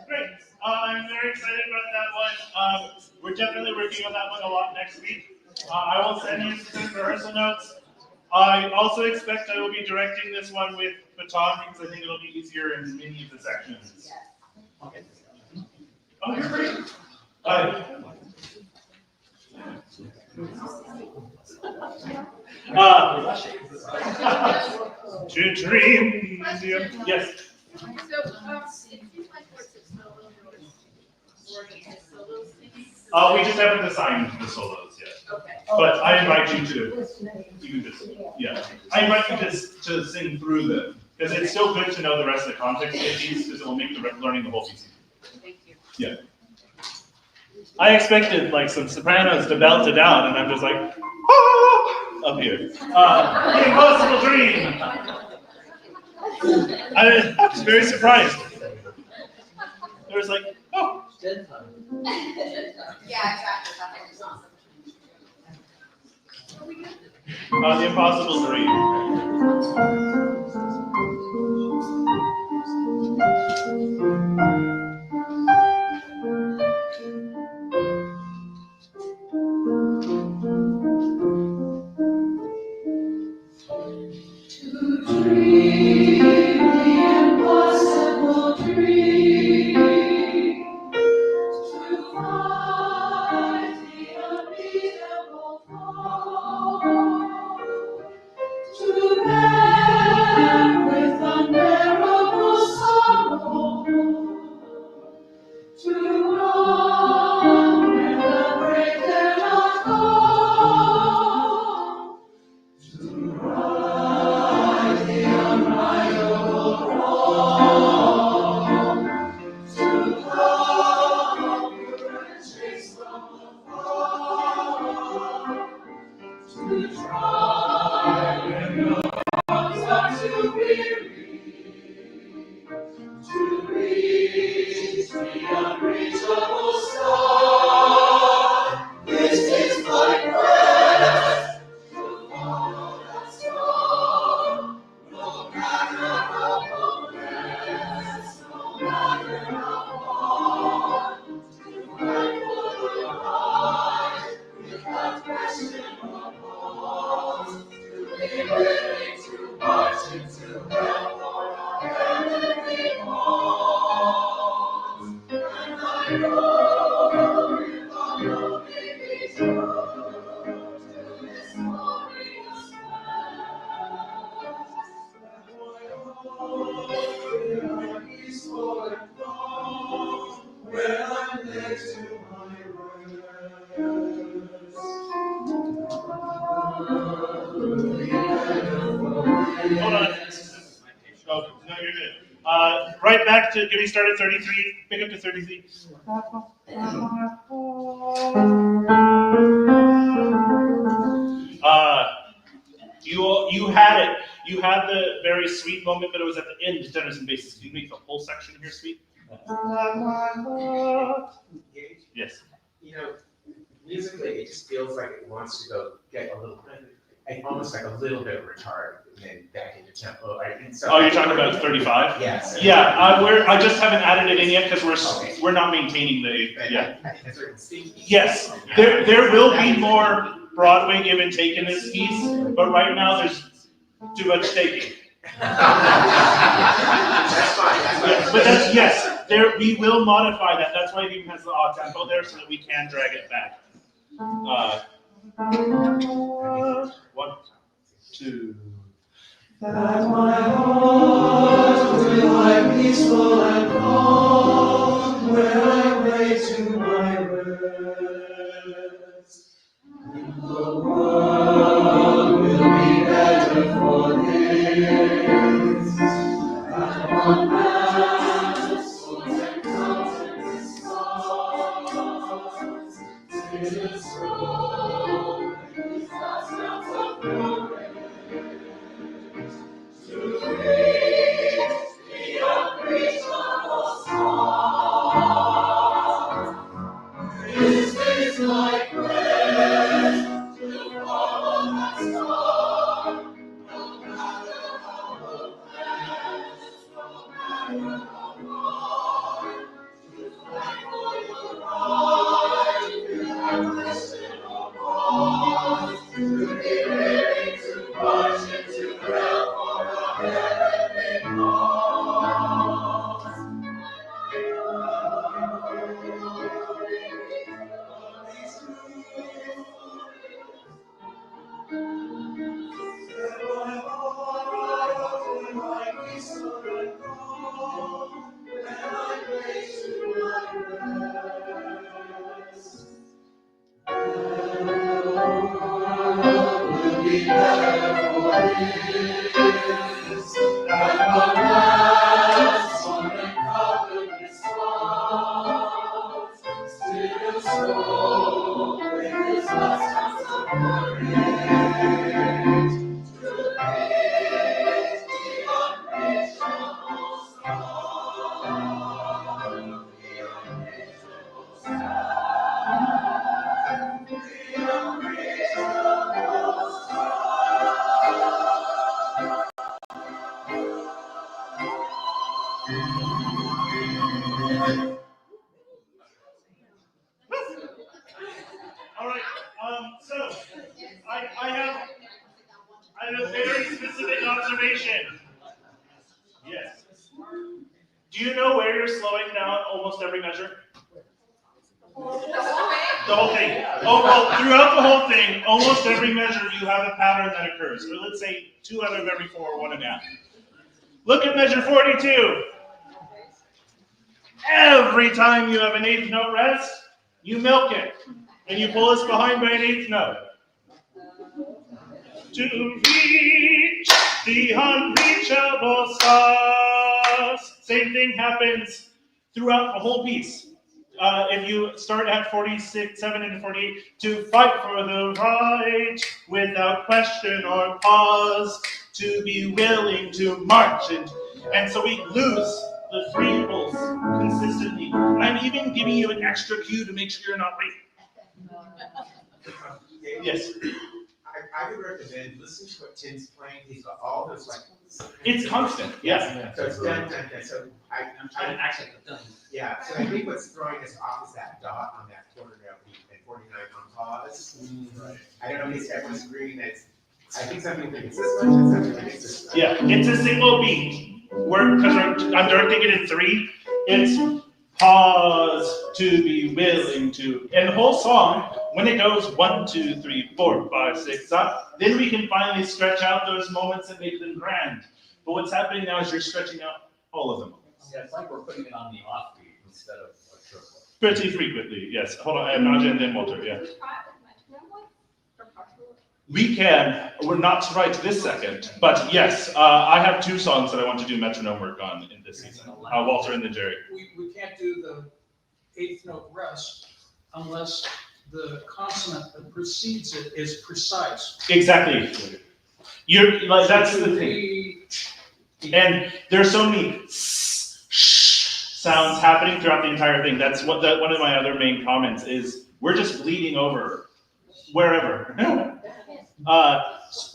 Great. I'm very excited about that one. We're definitely working on that one a lot next week. I will send you some rehearsal notes. I also expect I will be directing this one with baton because I think it'll be easier in many of the sections. Okay. Oh, you're great. To dream. Yes. So, it seems like we're still a little bit working as solo singing. We just haven't assigned the solos yet. Okay. But I invite you to, you can just, yeah. I invite you to sing through them, because it's still good to know the rest of the context of these, because it will make the learning the whole piece easier. Thank you. Yeah. I expected like some sopranos to belt it out, and I'm just like, ah, up here. The Impossible Dream. I was very surprised. There was like, oh. Dead time. Yeah, exactly, that makes sense. The Impossible Dream. Hold on. Oh, no, you're good. Right back to getting started 33. Pick up to 33. You had it. You had the very sweet moment, but it was at the end. Tenors and basses. Can you make the whole section here sweet? Yes. You know, musically, it just feels like it wants to go get a little, almost like a little bit of retard, and then back into tempo. And so, Oh, you're talking about 35? Yes. Yeah, I just haven't added it in yet because we're not maintaining the, yeah. Yes, there will be more Broadway give and take in this piece, but right now there's too much taking. That's fine. Yeah, but that's, yes, we will modify that. That's why it even has the odd tempo there so that we can drag it back. 1, 2. That my heart will lie peaceful and calm, where I pray to my rest. The world will be better for this. And the last one that covered his scars, still strong with his last ounce of courage to reach the unreachable star, the unreachable star, the unreachable star. All right, so I have a very specific observation. Yes. Do you know where you're slowing down almost every measure? The whole thing. Oh, well, throughout the whole thing, almost every measure you have a pattern that occurs. Or let's say 2 out of every 4, 1.5. Look at measure 42. Every time you have an 8th note rest, you milk it. And you pull us behind by an 8th note. To reach the unreachable stars. Same thing happens throughout the whole piece. If you start at 46, 7 into 48, to fight for the right without question or pause, to be willing to march. And so we lose the 3 pulls consistently. I'm even giving you an extra cue to make sure you're not late. Yes. I would recommend listening to what Tim's playing. He's got all those like. It's constant, yeah. So it's done, done, done. So I'm trying to act like I've done. yeah. So I think what's throwing us off is that dot on that quarter note beat and 49 on pause. Right. I don't know if everyone's agreeing that. I think some people think it's this much, and some people think it's this much. Yeah, it's a single beat. Because I'm directing it in 3. It's pause to be willing to. And the whole song, when it goes 1, 2, 3, 4, 5, 6, up, then we can finally stretch out those moments and make them grand. But what's happening now is you're stretching out all of them. Yeah, it's like we're putting it on the off beat instead of a triple. Pretty frequently, yes. Hold on, I have Naja and then Walter, yeah. We can, we're not right this second, but yes, I have 2 songs that I want to do metronome work on in this season. Walter and then Jerry. We can't do the 8th note rest unless the consonant that precedes it is precise. Exactly. You're like, that's the thing. And there's so many sounds happening throughout the entire thing. That's what one of my other main comments is. We're just bleeding over wherever.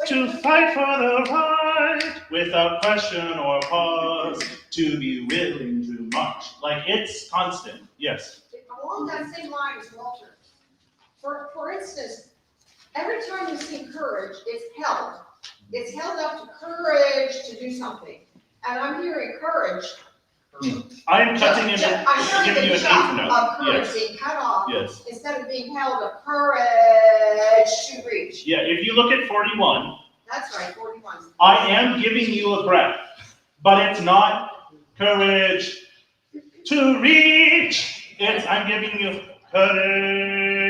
To fight for the right without question or pause, to be willing to march. Like, it's constant, yes. Along that same line as Walter. For instance, every time you see courage, it's held. It's held up to courage to do something. And I'm hearing courage. I'm cutting it, I'm giving you hearing an the 8th chop note. of courage Yes. being cut off. Yes. Instead of being held of courage to reach. Yeah, if you look at 41, That's right, 41. I am giving you a breath, but it's not courage to reach. It's I'm giving you courage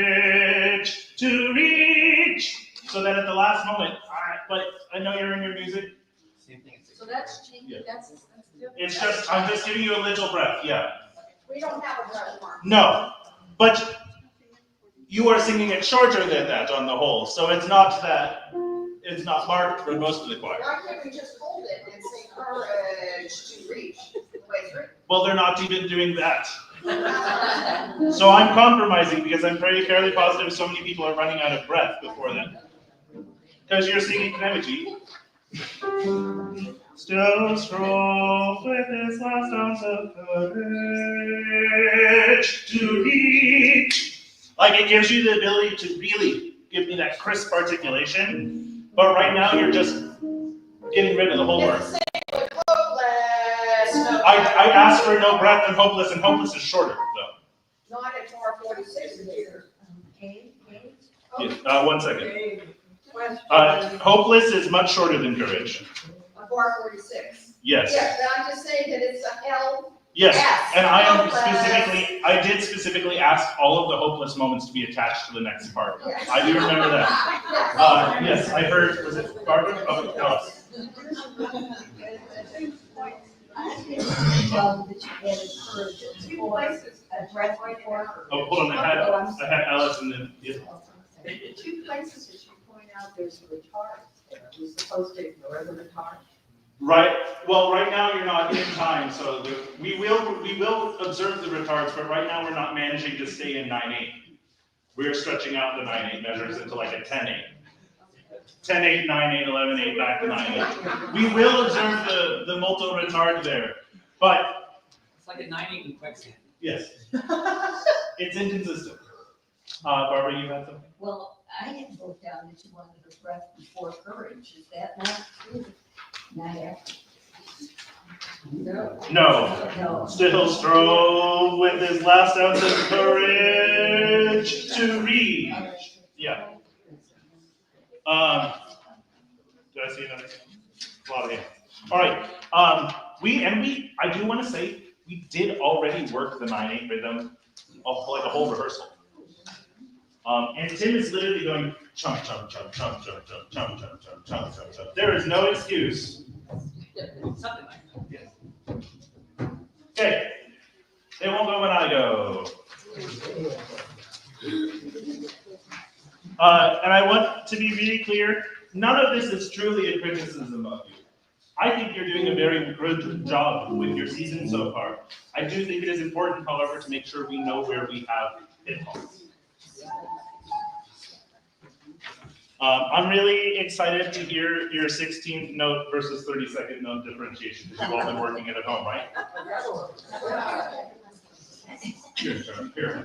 to reach. So that at the last moment, but I know you're in your music. Same thing. So that's changing, Yeah. that's different. It's just, I'm just giving you a little breath, yeah. We don't have a breath mark. No, but you are singing it shorter than that on the whole, so it's not marked for most of the choir. Why can't we just hold it and say courage to reach the way through? Well, they're not even doing that. So I'm compromising because I'm fairly positive so many people are running out of breath before then. Because you're singing Knemeji. Still strong with his last ounce of courage to reach. Like, it gives you the ability to really give me that crisp articulation. But right now you're just getting rid of the whole word. It's the same with hopeless. No, I asked for no breath and hopeless is shorter, though. Not at bar 46 either. Yeah, 1 second. Hopeless is much shorter than courage. Bar 46. Yes. Yeah, but I'm just saying that it's a held Yes, Yes, and I am hopeless. I did specifically ask all of the hopeless moments to be attached to the next part. Yes. I do remember that. Yes, I heard, was it Barbara? Oh, Alice. Oh, hold on, I had Alice and then, yeah. The two places that you point out, there's retards there. You're supposed to ignore the retard. Right, well, right now you're not in time, so we will observe the retards, but right now we're not managing to stay in 9/8. We're stretching out the 9/8 measures into like a 10/8. 10/8, 9/8, 11/8, back to 9/8. We will observe the multo retard there, but. It's like a 9/8 in quicksand. Yes. It's inconsistent. Barbara, you had something? Well, I had wrote down that you wanted a breath before courage. Is that not true? Not after. No. No. Still strove with his last ounce of courage to reach. Yeah. Did I see another? A lot of hands. All right. I do want to say, we did already work the 9/8 rhythm of like a whole rehearsal. And Tim is literally going chump, chump, chump, chump, chump, chump, chump, chump, chump, chump, chump, chump. There is no excuse. Something like that. Yes. Okay. They won't go when I go. And I want to be really clear, none of this is truly a criticism of you. I think you're doing a very good job with your season so far. I do think it is important, however, to make sure we know where we have pitfalls. I'm really excited to hear your 16th note versus 32nd note differentiation, because you've all been working it at home, right? Your turn, here.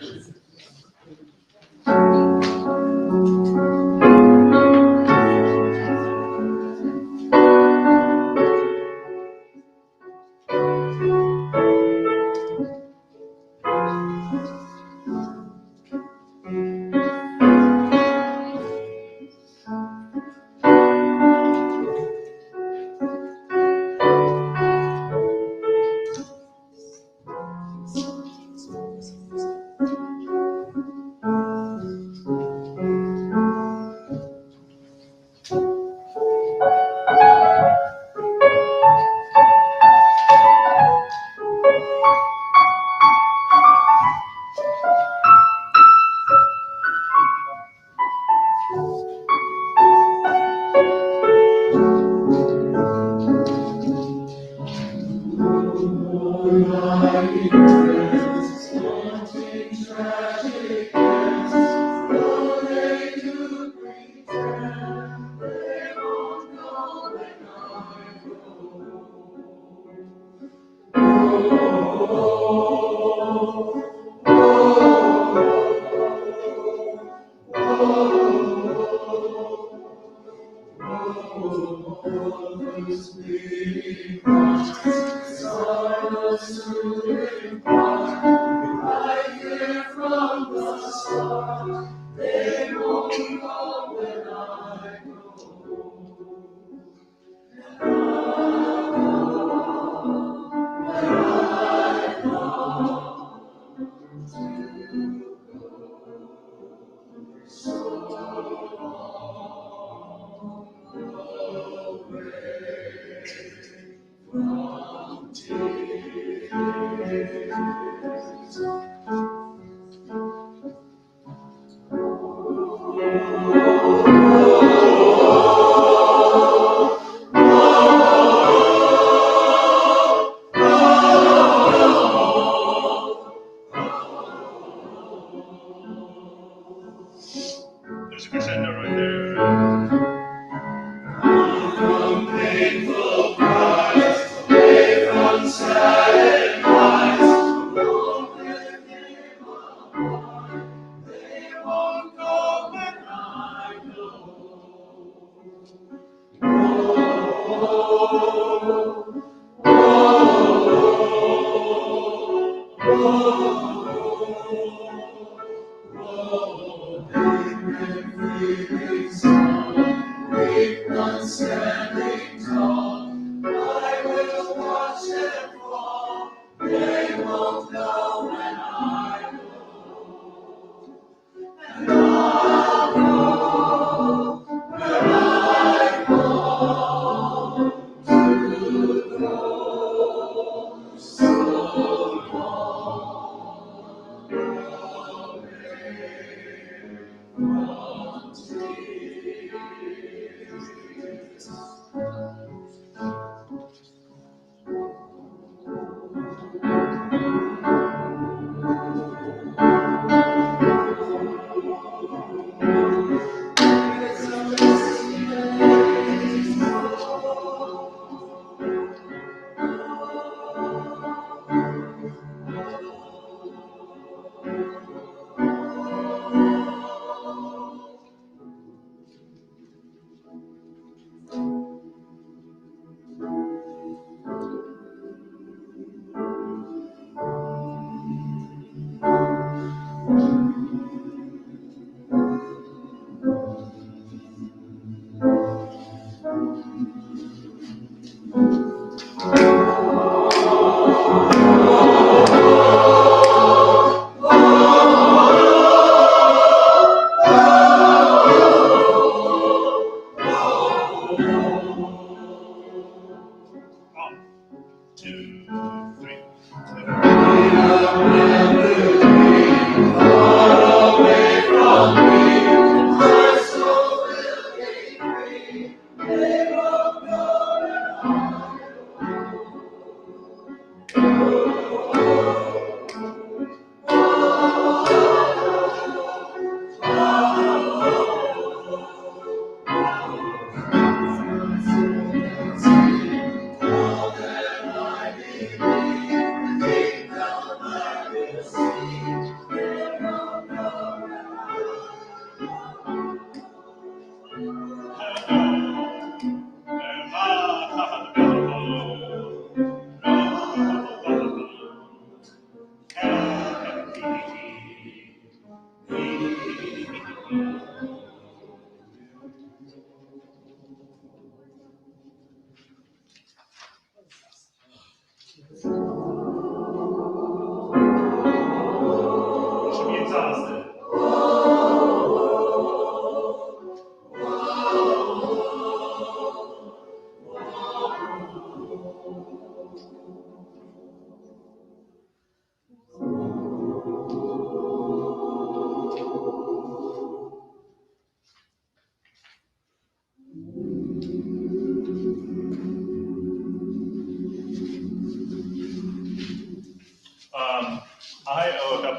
There's a crescendo right there. Standing tall, I will watch them fall.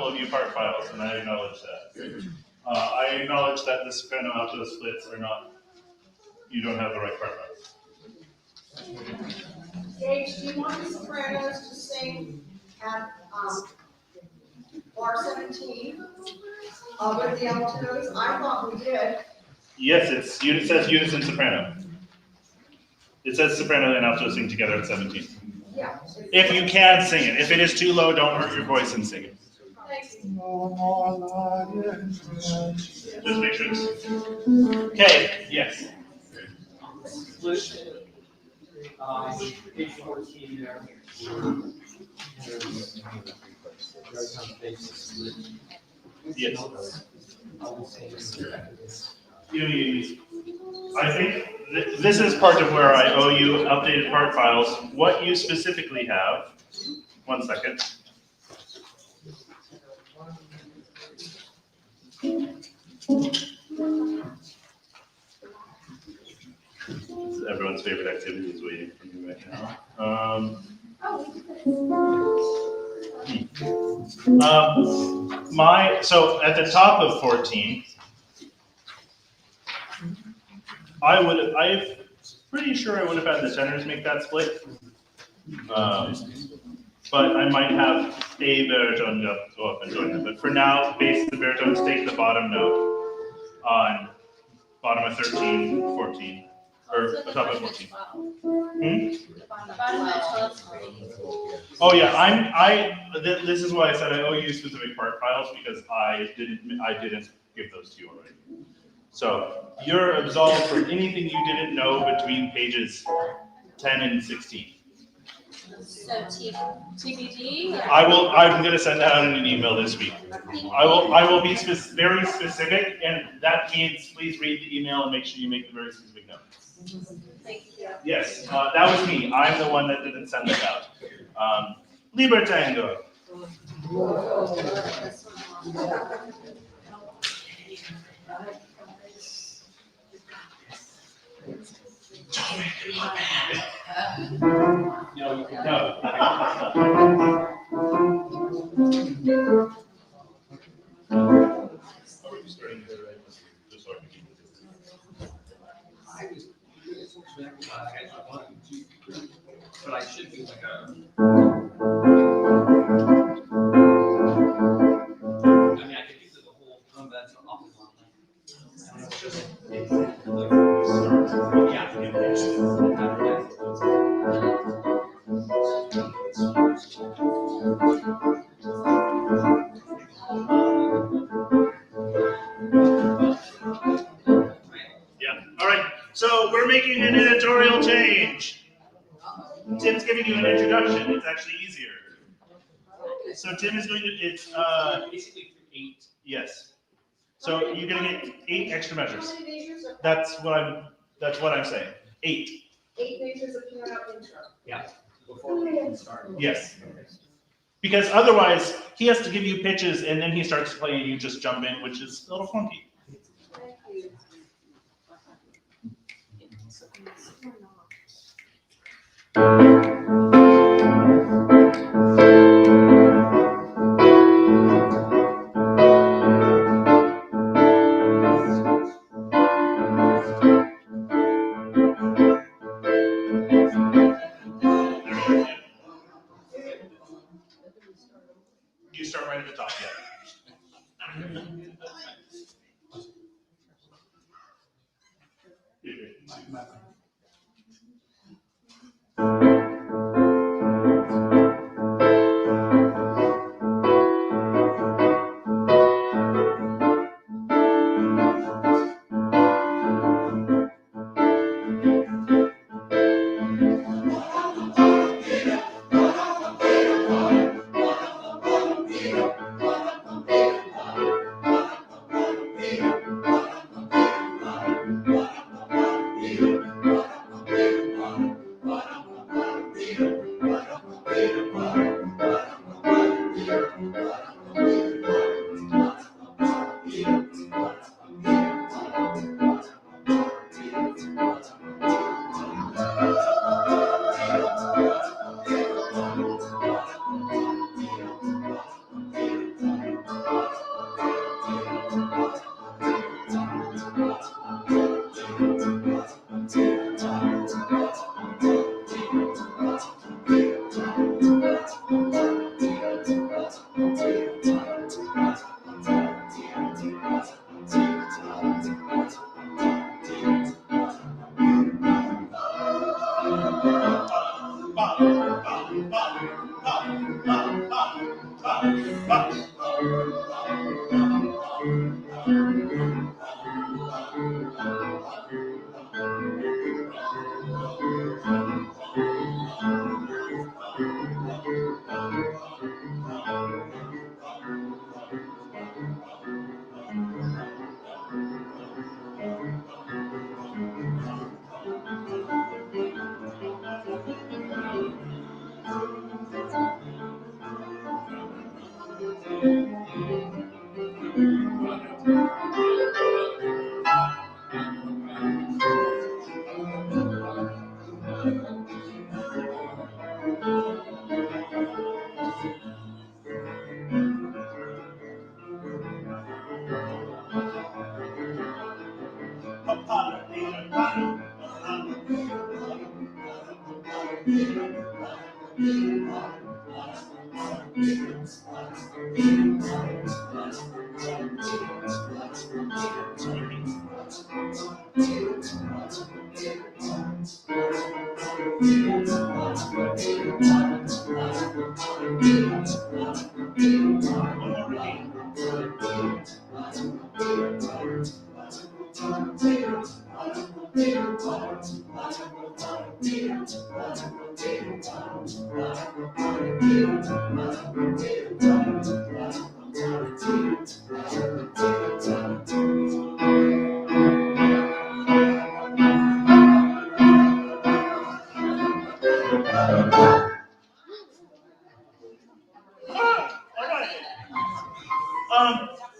couple of you part files, and I acknowledge that. I acknowledge that the soprano alto splits are not, you don't have the right part files. Gage, do you want the sopranos to sing at, bar 17, with the altos? I thought we did. Yes, it says unison soprano. It says soprano and alto sing together at 17. Yeah. If you can sing it. If it is too low, don't hurt your voice and sing it. Thanks. Just make sure it's. Okay, yes. Split, page 14 there. Yes. I think this is part of where I owe you updated part files. What you specifically have, 1 second. This is everyone's favorite activity is waiting for me right now. So at the top of 14, I'm pretty sure I would have had the tenors make that split. But I might have a baritone go up and join them. But for now, bass and baritones take the bottom note on bottom of 13, 14, or top of 14. Oh yeah, this is why I said I owe you specific part files because I didn't give those to you already. So you're absolved from anything you didn't know between pages 10 and 16. So TBD? I'm gonna send that out in an email this week. I will be very specific, and that means please read the email and make sure you make the very specific note. Thank you. Yes, that was me. I'm the one that didn't send that out. Libertango. No, you can. No. But I should be like a. I mean, I could use it the whole that's off the line. Yeah. All right. So we're making an editorial change. Tim's giving you an introduction. It's actually easier. So Tim is going to. It's Basically 8. yes. So you're gonna get 8 extra measures. How many measures are? That's what I'm saying. 8. 8 measures of piano intro. Yeah. Before we even start. Yes. Because otherwise, he has to give you pitches, and then he starts playing, and you just jump in, which is a little funky. Thank you. You start right at the top, yeah.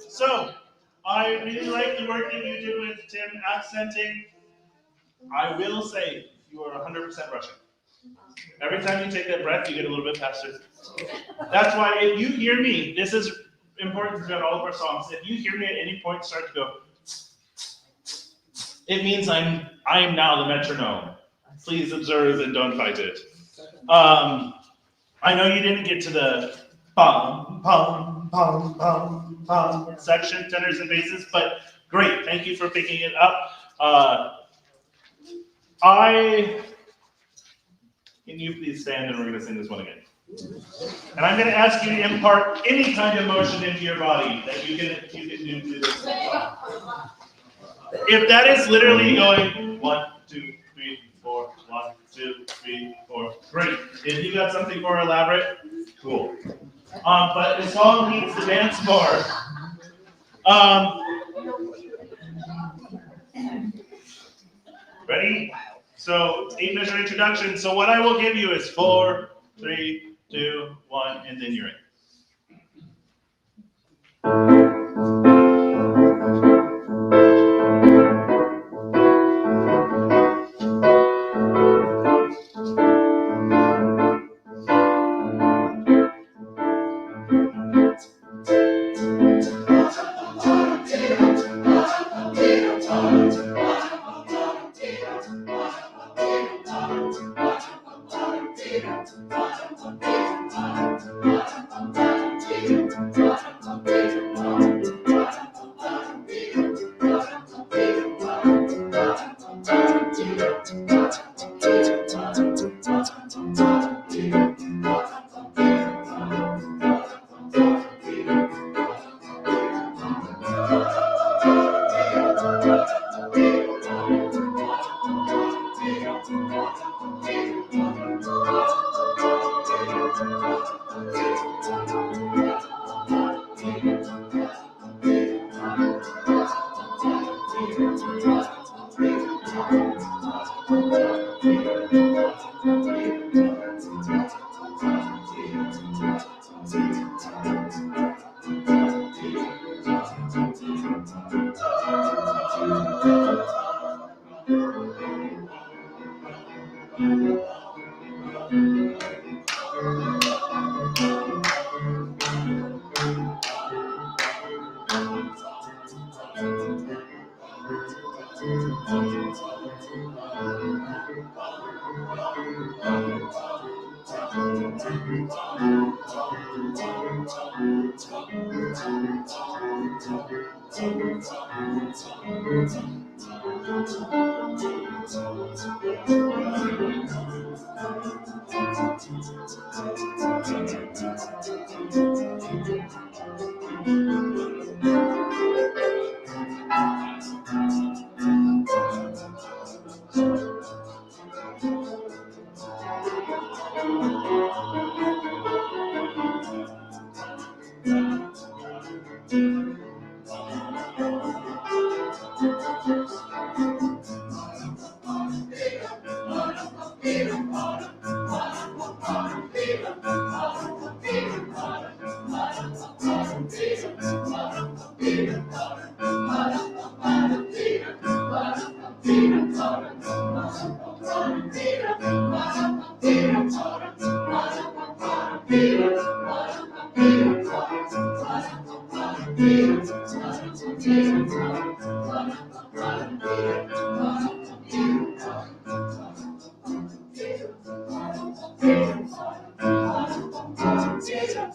So, I really like the work that you did with Tim accenting. I will say, you are 100% Russian. Every time you take that breath, you get a little bit faster. That's why if you hear me, this is important throughout all of our songs. If you hear me at any point start to go, it means I'm now the metronome. Please observe and don't fight it. I know you didn't get to the pum, pum, pum, pum, pum section, tenors and basses, but great. Thank you for picking it up. Can you please stand and we're going to sing this one again. And I'm going to ask you to impart any kind of motion into your body that you can do to this song. If that is literally going 1, 2, 3, 4, 1, 2, 3, 4, great. If you got something more elaborate, cool. But the song needs to dance more. Ready? So 8-measure introduction. So what I will give you is 4, 3, 2, 1, and then you're in.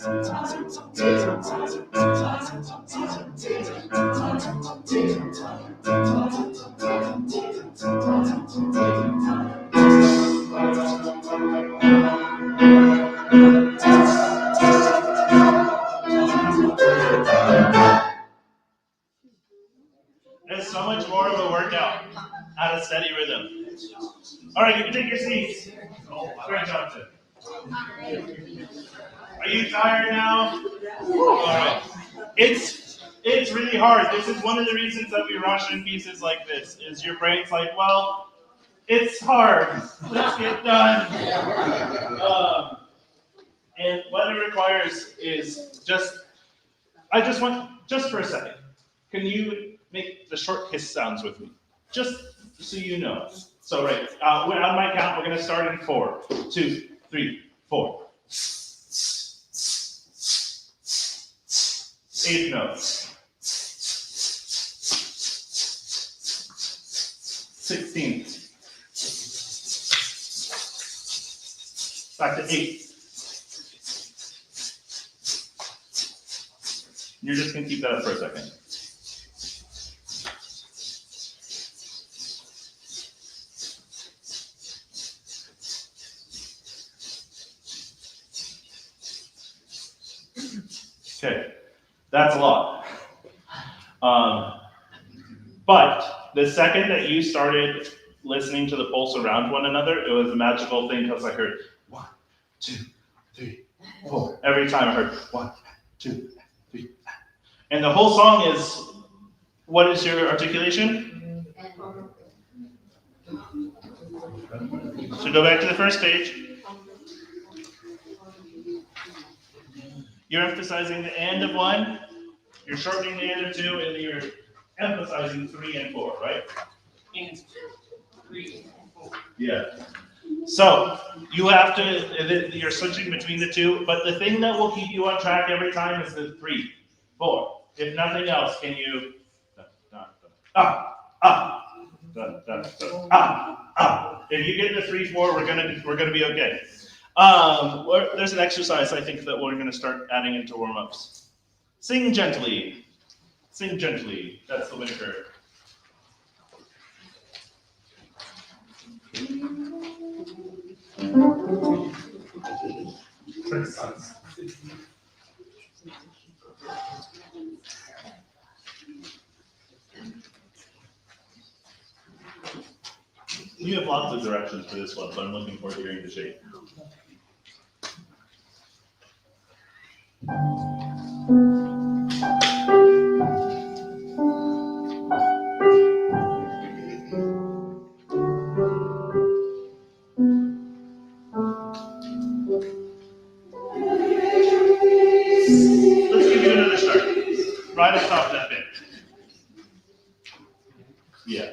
It's so much more of a workout at a steady rhythm. All right, you can take your seats. Greg Johnson. Are you tired now? All right. It's really hard. This is one of the reasons that we rush in pieces like this. Is your brain's like, well, it's hard. Let's get done. And what it requires is just for a second. Can you make the short hiss sounds with me? Just so you know. So right, on my count, we're gonna start in 4, 2, 3, 4. 8th note. 16th. Back to 8. You're just gonna keep that up for a second. Okay, that's a lot. But the second that you started listening to the pulse around one another, it was a magical thing because I heard 1, 2, 3, 4. Every time I heard 1, 2, 3. And the whole song is, what is your articulation? So go back to the first page. You're emphasizing the end of 1, you're shortening the end of 2, and you're emphasizing 3 and 4, right? And 3, 4. Yeah. So you have to, you're switching between the 2, but the thing that will keep you on track every time is the 3, 4. If nothing else, can you, If you get the 3, 4, we're gonna be okay. There's an exercise I think that we're gonna start adding into warm-ups. Sing gently. Sing gently. That's the winter. You have lots of directions for this one, so I'm looking forward to hearing the shape. Let's give you another start. Right up top of that bit. Yeah.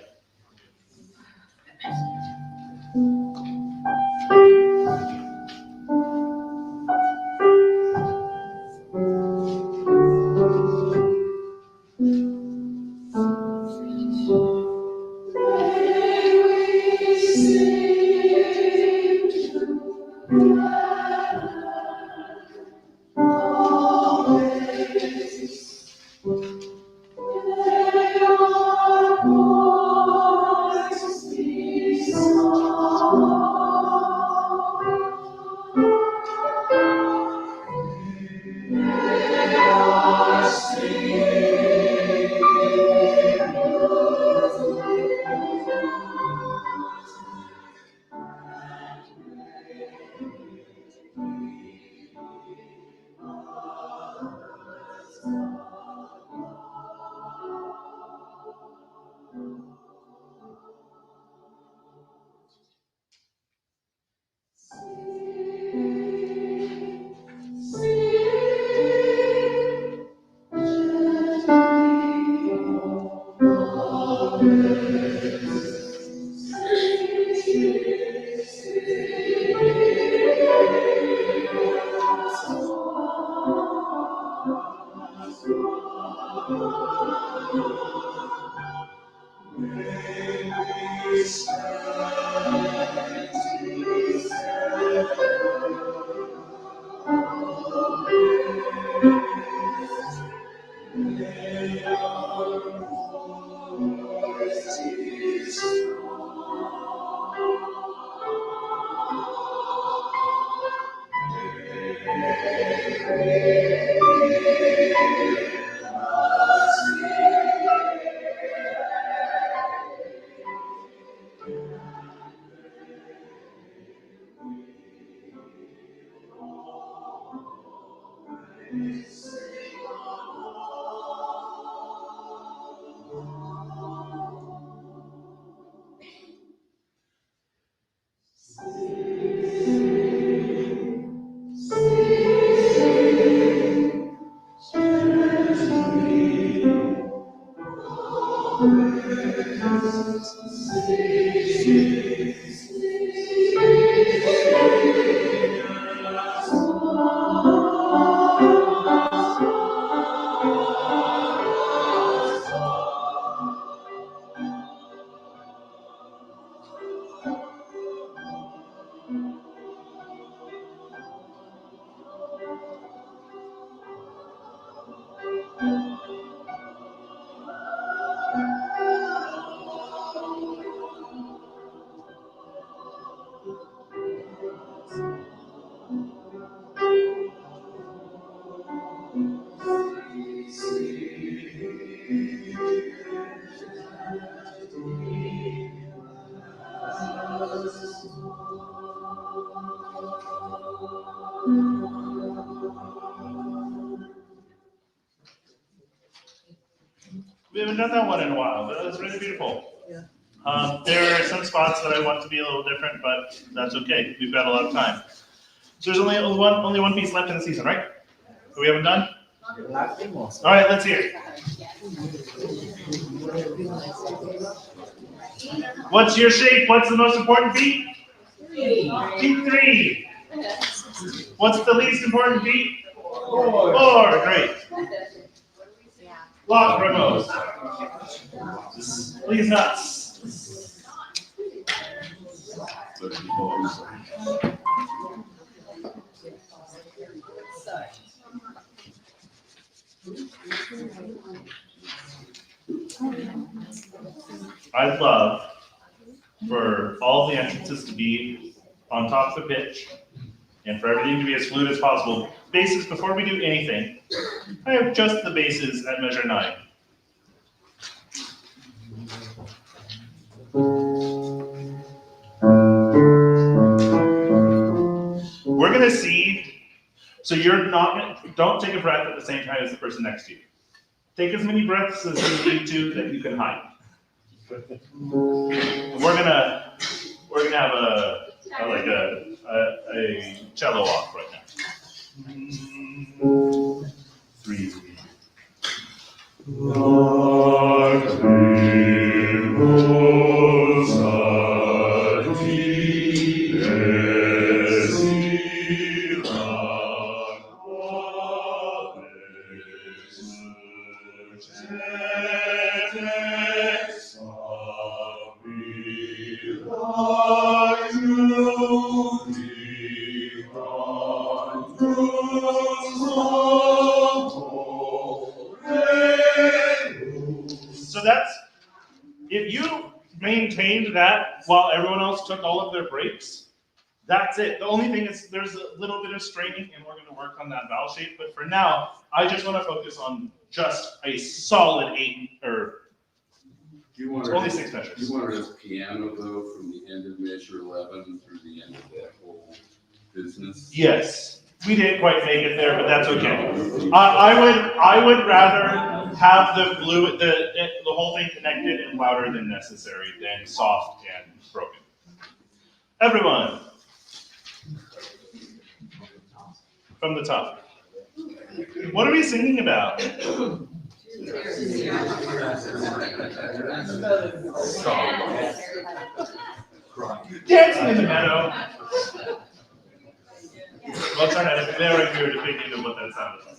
done that one in a while, but it was really beautiful. Yeah. There are some spots that I want to be a little different, but that's okay. We've got a lot of time. So there's only one piece left in the season, right? We haven't done? All right, let's hear it. What's your shape? What's the most important beat? Beat 3. What's the least important beat? 4. Great. Lock remote. Please nuts. I'd love for all the entrances to be on top of the pitch and for everything to be as fluid as possible. Bases, before we do anything, I have just the bases at measure 9. We're gonna see, so you're not gonna, don't take a breath at the same time as the person next to you. Take as many breaths as you need to that you can hide. We're gonna have a cello off right now. 3. So that's, if you maintained that while everyone else took all of their breaks, that's it. The only thing is there's a little bit of straining and we're going to work on that vowel shape. But for now, I just want to focus on just a solid 8 or only 6 measures. You want it as piano though, from the end of measure 11 through the end of that whole business? Yes, we didn't quite make it there, but that's okay. I would rather have the whole thing connected and louder than necessary than soft and broken. Everyone, from the top. What are we singing about? Dancing in the meadow. Well, try to have a very good opinion of what that sounded like.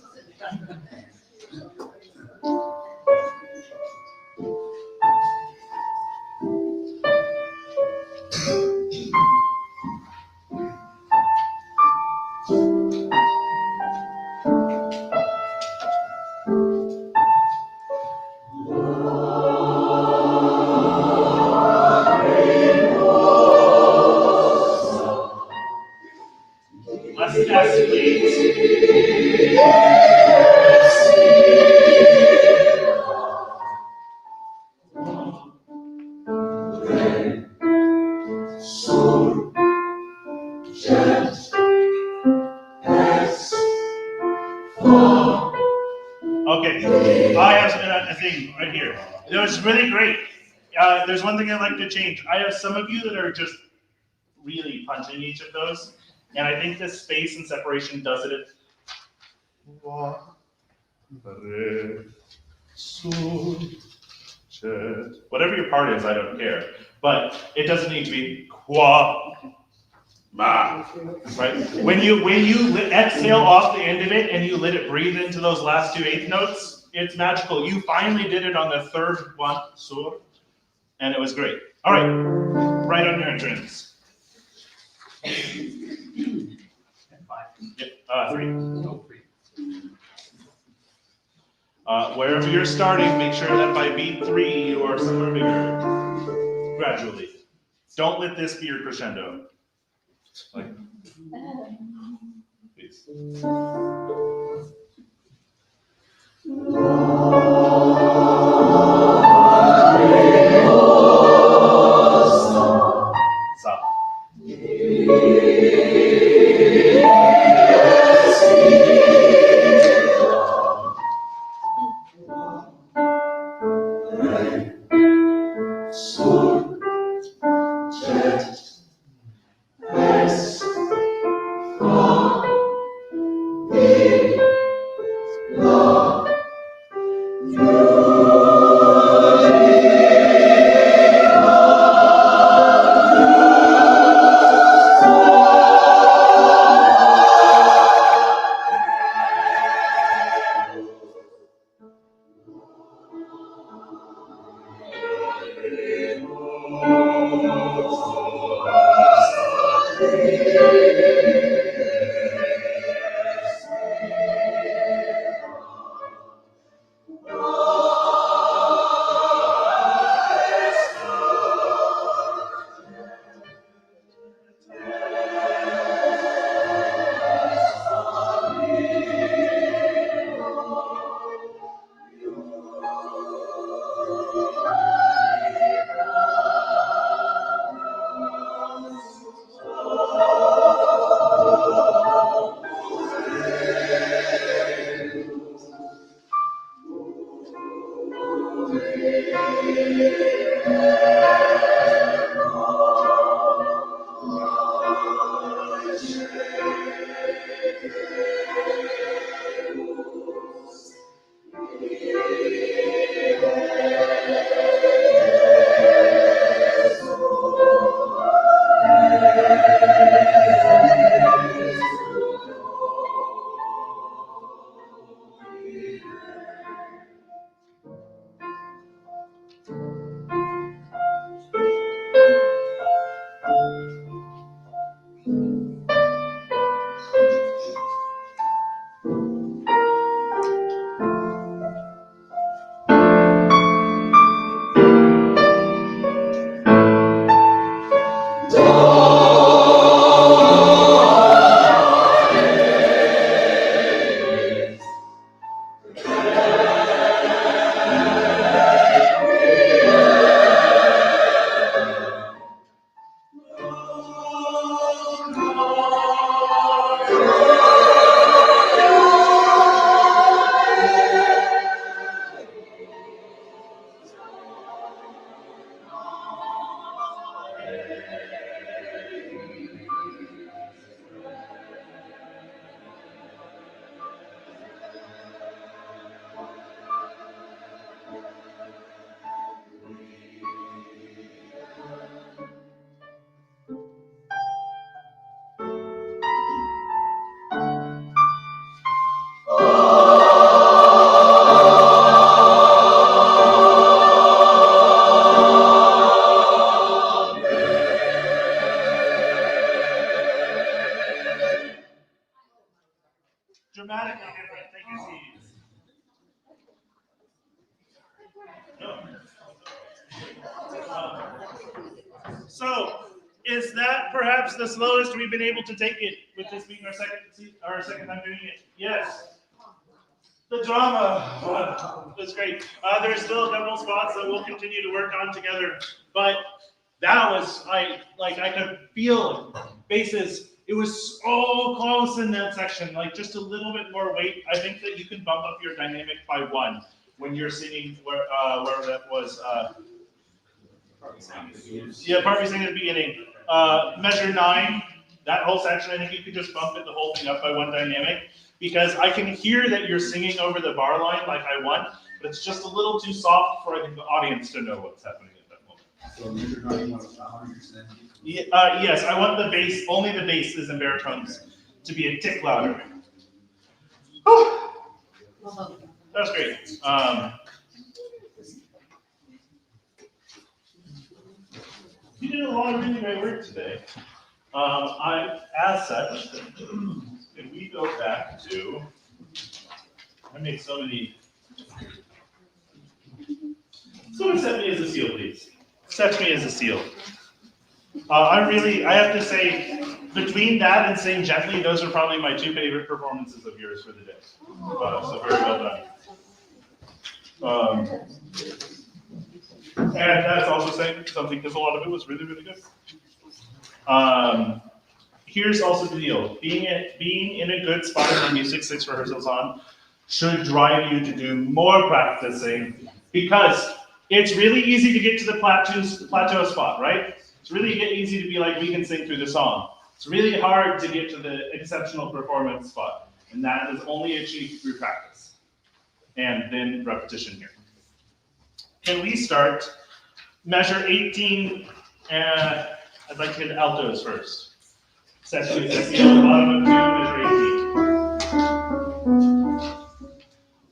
Less S, please. Okay, I have a thing right here. It was really great. There's one thing I'd like to change. I have some of you that are just really punching each of those, and I think this space and separation does it. Whatever your part is, I don't care. But it doesn't need to be qua. Ma, right? When you exhale off the end of it and you let it breathe into those last 2 eighth notes, it's magical. You finally did it on the third one, sur, and it was great. All right, right on your entrance. Yep, 3. Wherever you're starting, make sure that by beat 3 you are somewhere bigger. Gradually. Don't let this be your crescendo. Like, please. Stop. Dramatically different. Take your seats. So, is that perhaps the slowest we've been able to take it with this being our second time doing it? Yes. The drama was great. There's still a couple spots that we'll continue to work on together, but that was I could feel basses. It was so close in that section, like just a little bit more weight. I think that you can bump up your dynamic by 1 when you're singing where that was. Yeah, part we sang at the beginning. Measure 9, that whole section, I think you could just bump it the whole thing up by 1 dynamic, because I can hear that you're singing over the bar line like I want, but it's just a little too soft for the audience to know what's happening at that moment. So measure 9, 100%. Yes, I want the bass, only the basses and baritones to be a tick louder. That's great. You did a lot of really great work today. As such, if we go back to, I made so many. Someone set me as a seal, please. Set me as a seal. I have to say, between that and Sing Gently, those are probably my 2 favorite performances of yours for the day. So very well done. And that's also saying something, because a lot of it was really, really good. Here's also the deal. Being in a good spot in the Music 6 rehearsals on should drive you to do more practicing, because it's really easy to get to the plateau spot, right? It's really easy to be like, we can sing through the song. It's really hard to get to the exceptional performance spot, and that is only achieved through practice and then repetition here. Can we start measure 18? I'd like to get altos first. Section is the bottom of 2, measure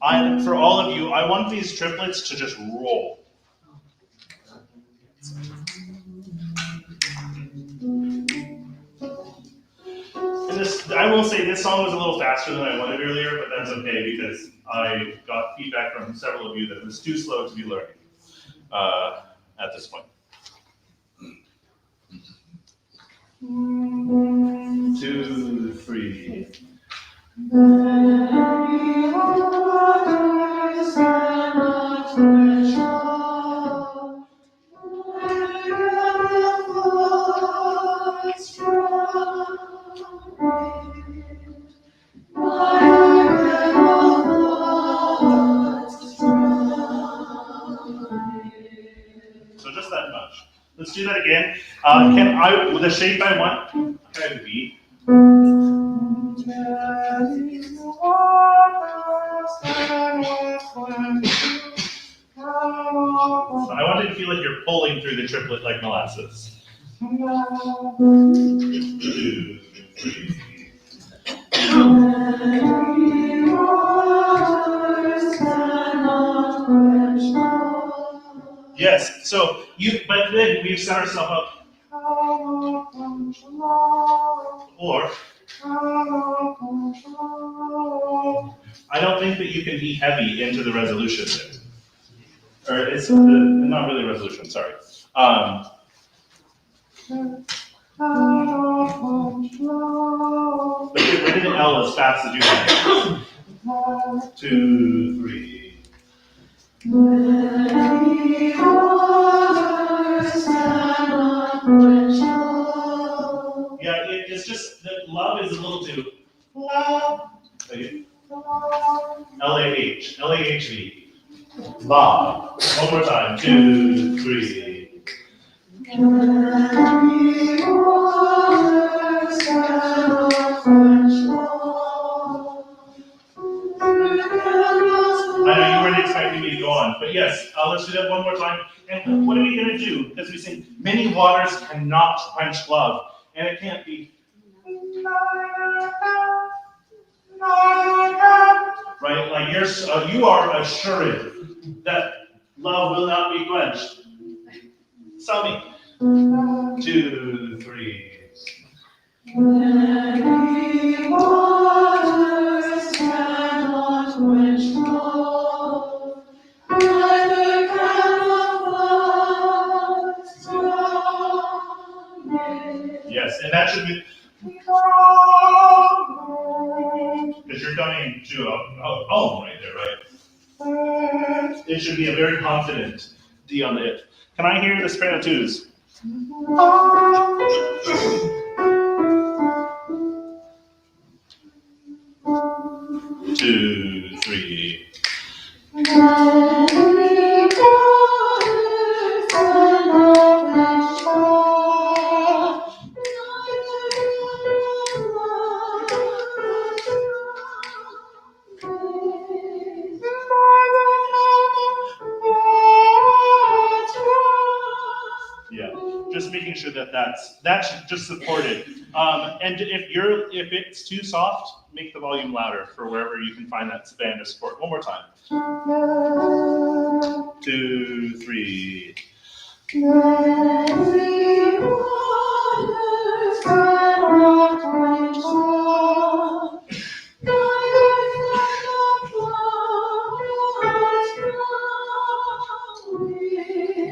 18. For all of you, I want these triplets to just roll. this, I will say this song was a little faster than I wanted earlier, but that's okay because I got feedback from several of you that it was too slow to be learning at this point. 2, 3. So just that much. Let's do that again. Can I, the shape I want, can be. So I want it to feel like you're pulling through the triplet like molasses. 2, 3. Yes, so but then we've set ourselves up. Or, I don't think that you can be heavy into the resolution there. Or it's not really a resolution, sorry. But get rid of the L as fast as you can. 2, 3. Yeah, it's just that love is a little too. L-A-H. L-A-H-V. Love. One more time. 2, 3. I know you weren't expecting me to go on, but yes, let's do that one more time. And what are we going to do? Because we sing, many waters cannot quench love, and it can't be. Right? Like you are assured that love will not be quenched. Tell me. 2, 3. Many waters cannot quench love, neither can the floods drown it. Yes, and that should be. Because you're coming to a home right there, right? It should be a very confident D on the it. Can I hear the soprano twos? 2, 3. Yeah, just making sure that that's just supported. And if it's too soft, make the volume louder for wherever you can find that band of support. One more time. 2, 3.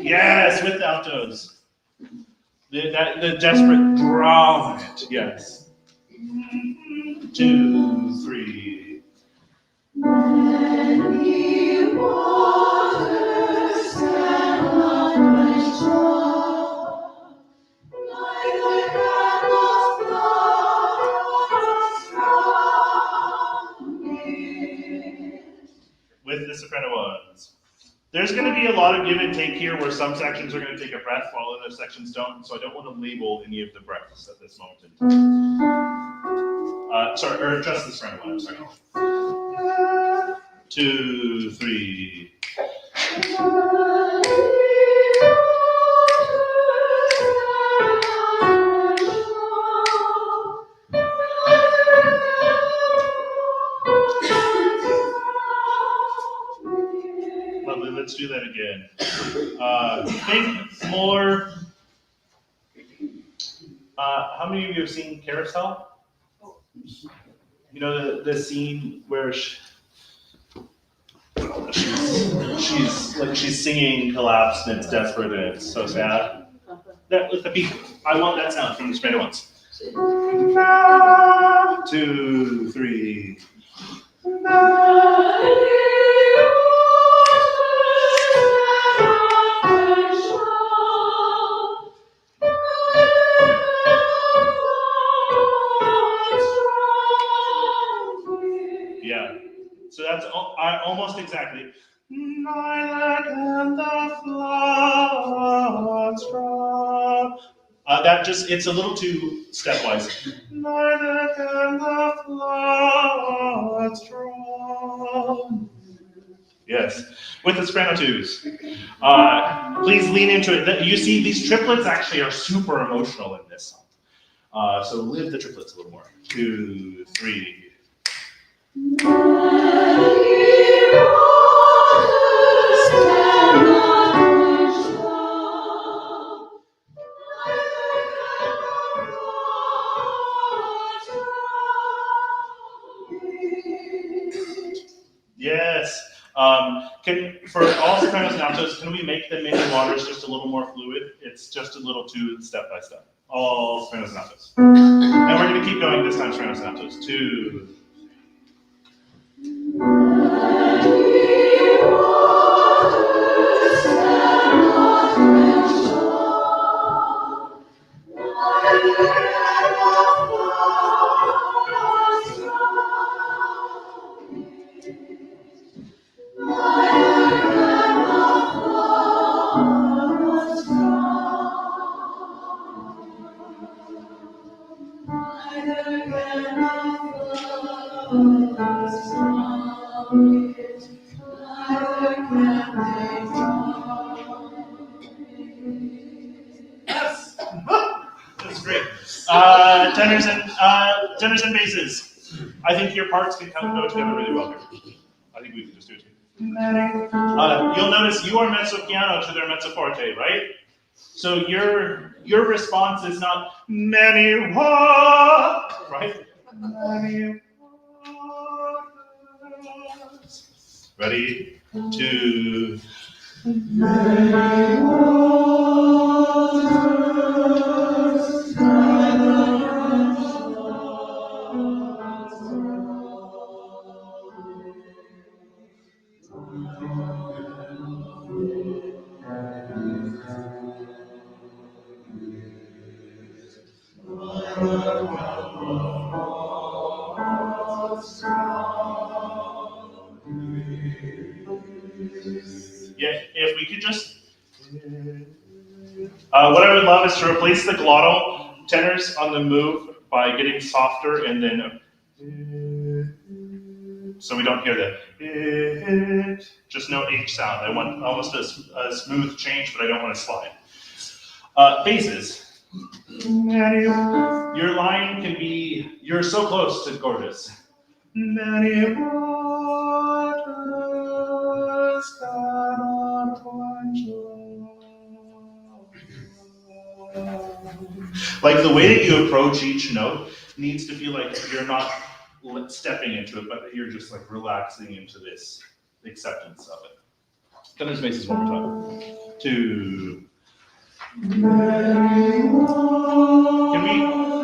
Yes, with the altos. The desperate draw on it. Yes. 2, 3. Many waters cannot quench love, neither can the floods drown it. With the soprano ones. There's going to be a lot of give and take here where some sections are going to take a breath while other sections don't, so I don't want to label any of the breaths at this moment in time. Sorry, or just the soprano one, I'm sorry. 2, 3. Lovely, let's do that again. Think more. How many of you have seen Carousel? You know the scene where she's singing collapsed and it's desperate and it's so sad. That with the beat, I want that sound from the soprano once. 2, 3. Yeah. So that's almost exactly. Neither can the floods drop. It's a little too stepwise. Neither can the floods drop. Yes, with the soprano twos. Please lean into it. You see, these triplets actually are super emotional in this song. So live the triplets a little more. 2, 3. Yes. For all sopranos and altos, can we make the mini waters just a little more fluid? It's just a little too step by step. All sopranos and altos. And we're going to keep going this time, sopranos and altos. 2. Yes! That's great. Tenors and basses. I think your parts can go together really well here. I think we can just do it too. You'll notice you are mezzo piano to their mezzo forte, right? So your response is not many what, right? Many waters. Ready? 2. Many Yeah, if we could just. What I would love is to replace the glottal tenors on the move by getting softer and then. So we don't hear the. Just no H sound. I want almost a smooth change, but I don't want to slide. Basses. Your line can be. You're so close to gorgeous. Many waters cannot quench. Like the way that you approach each note needs to feel like you're not stepping into it, but you're just like relaxing into this acceptance of it. Tenors basses one more time. 2.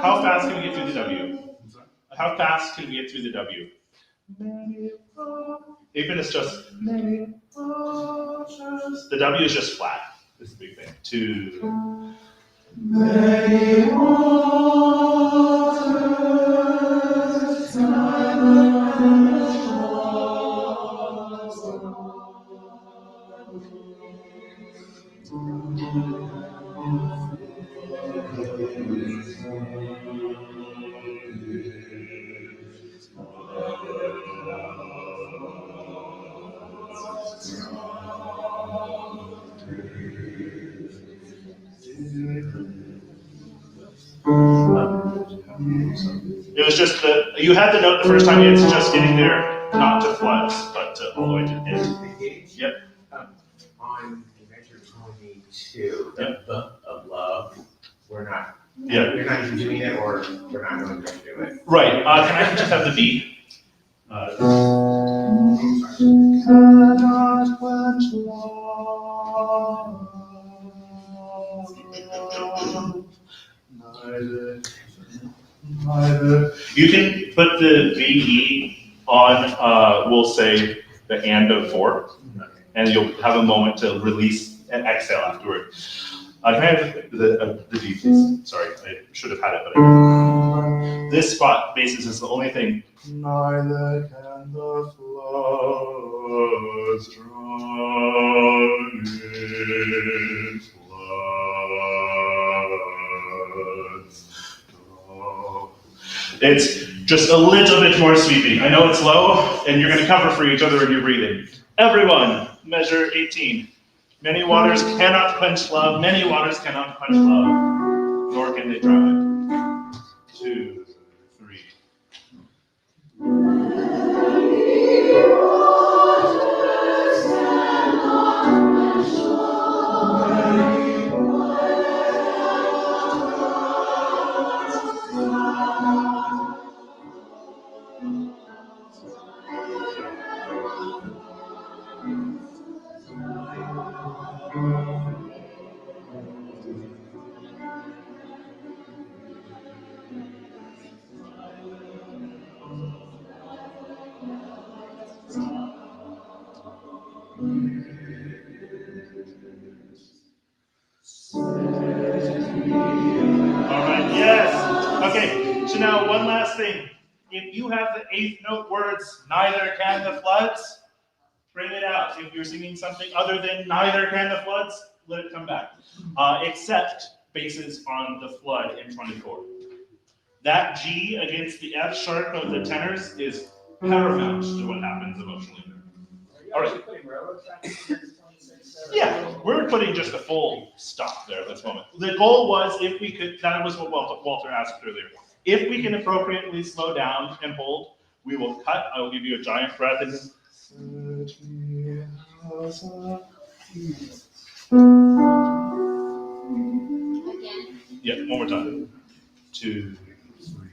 How fast can we get through the W? How fast can we get through the W? Even it's just, the W is just flat. This is a big thing. 2. It was just you had the note the first time, it's just getting there, not to floods, but all the way to the end. The gauge? Yep. On measure 22, the book of love, we're not Yeah. You're not even doing it, or we're not going to do it. Right, can I just have the beat? Cannot quench love, neither. You can put the VE on, we'll say, the and of 4, and you'll have a moment to release and exhale afterward. Can I have the D, please? Sorry, I should have had it, but I didn't. This spot, basis, is the only thing. Neither can the floods drown its floods. It's just a little bit more sweeping. I know it's low, and you're going to cover for each other when you're breathing. Everyone, measure 18. Many waters cannot quench love. Many waters cannot quench love, nor can they drown it. 2, 3. Yes. Okay, so now one last thing. If you have the 8th note words, neither can the floods, bring it out. If you're singing something other than neither can the floods, let it come back. Except bases on the flood in 24. That G against the F sharp of the tenors is paramount to what happens emotionally. All right. Yeah, we're putting just a full stop there at this moment. The goal was if we could, that was what Walter asked earlier. If we can appropriately slow down and hold, we will cut. I will give you a giant breath and Again. yeah, one more time. 2, 3.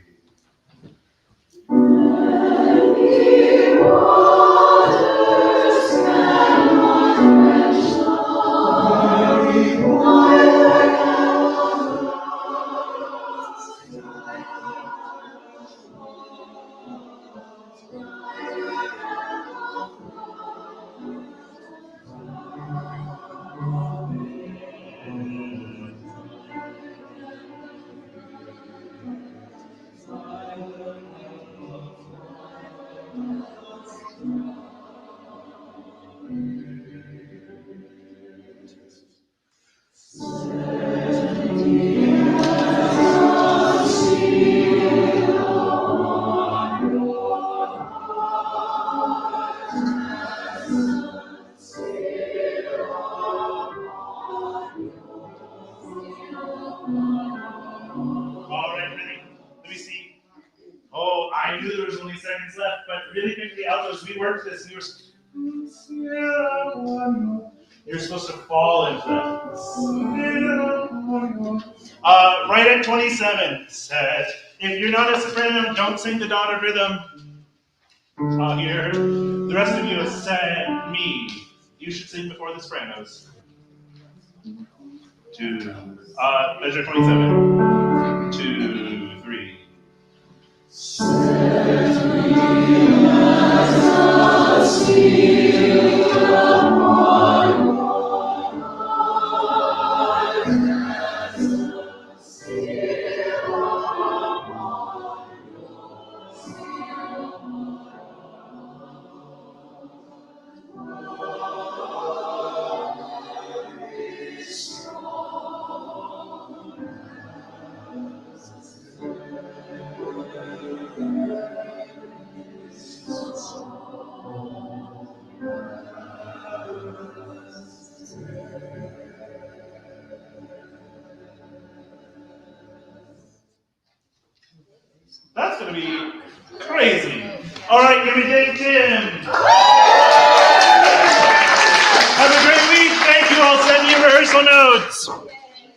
All right, ready? Let me see. Oh, I knew there was only seconds left, but really quickly, altos, we worked this, and you're supposed to fall into that. Right at 27, said, if you're not a soprano, don't sing the dotted rhythm. Here, the rest of you said me. You should sing before the sopranos. 2, measure 27. 2, 3. That's going to be crazy. All right, give me Dave Tim. Have a great week. Thank you. I'll send you rehearsal notes.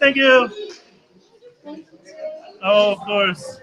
Thank you. Oh, of course.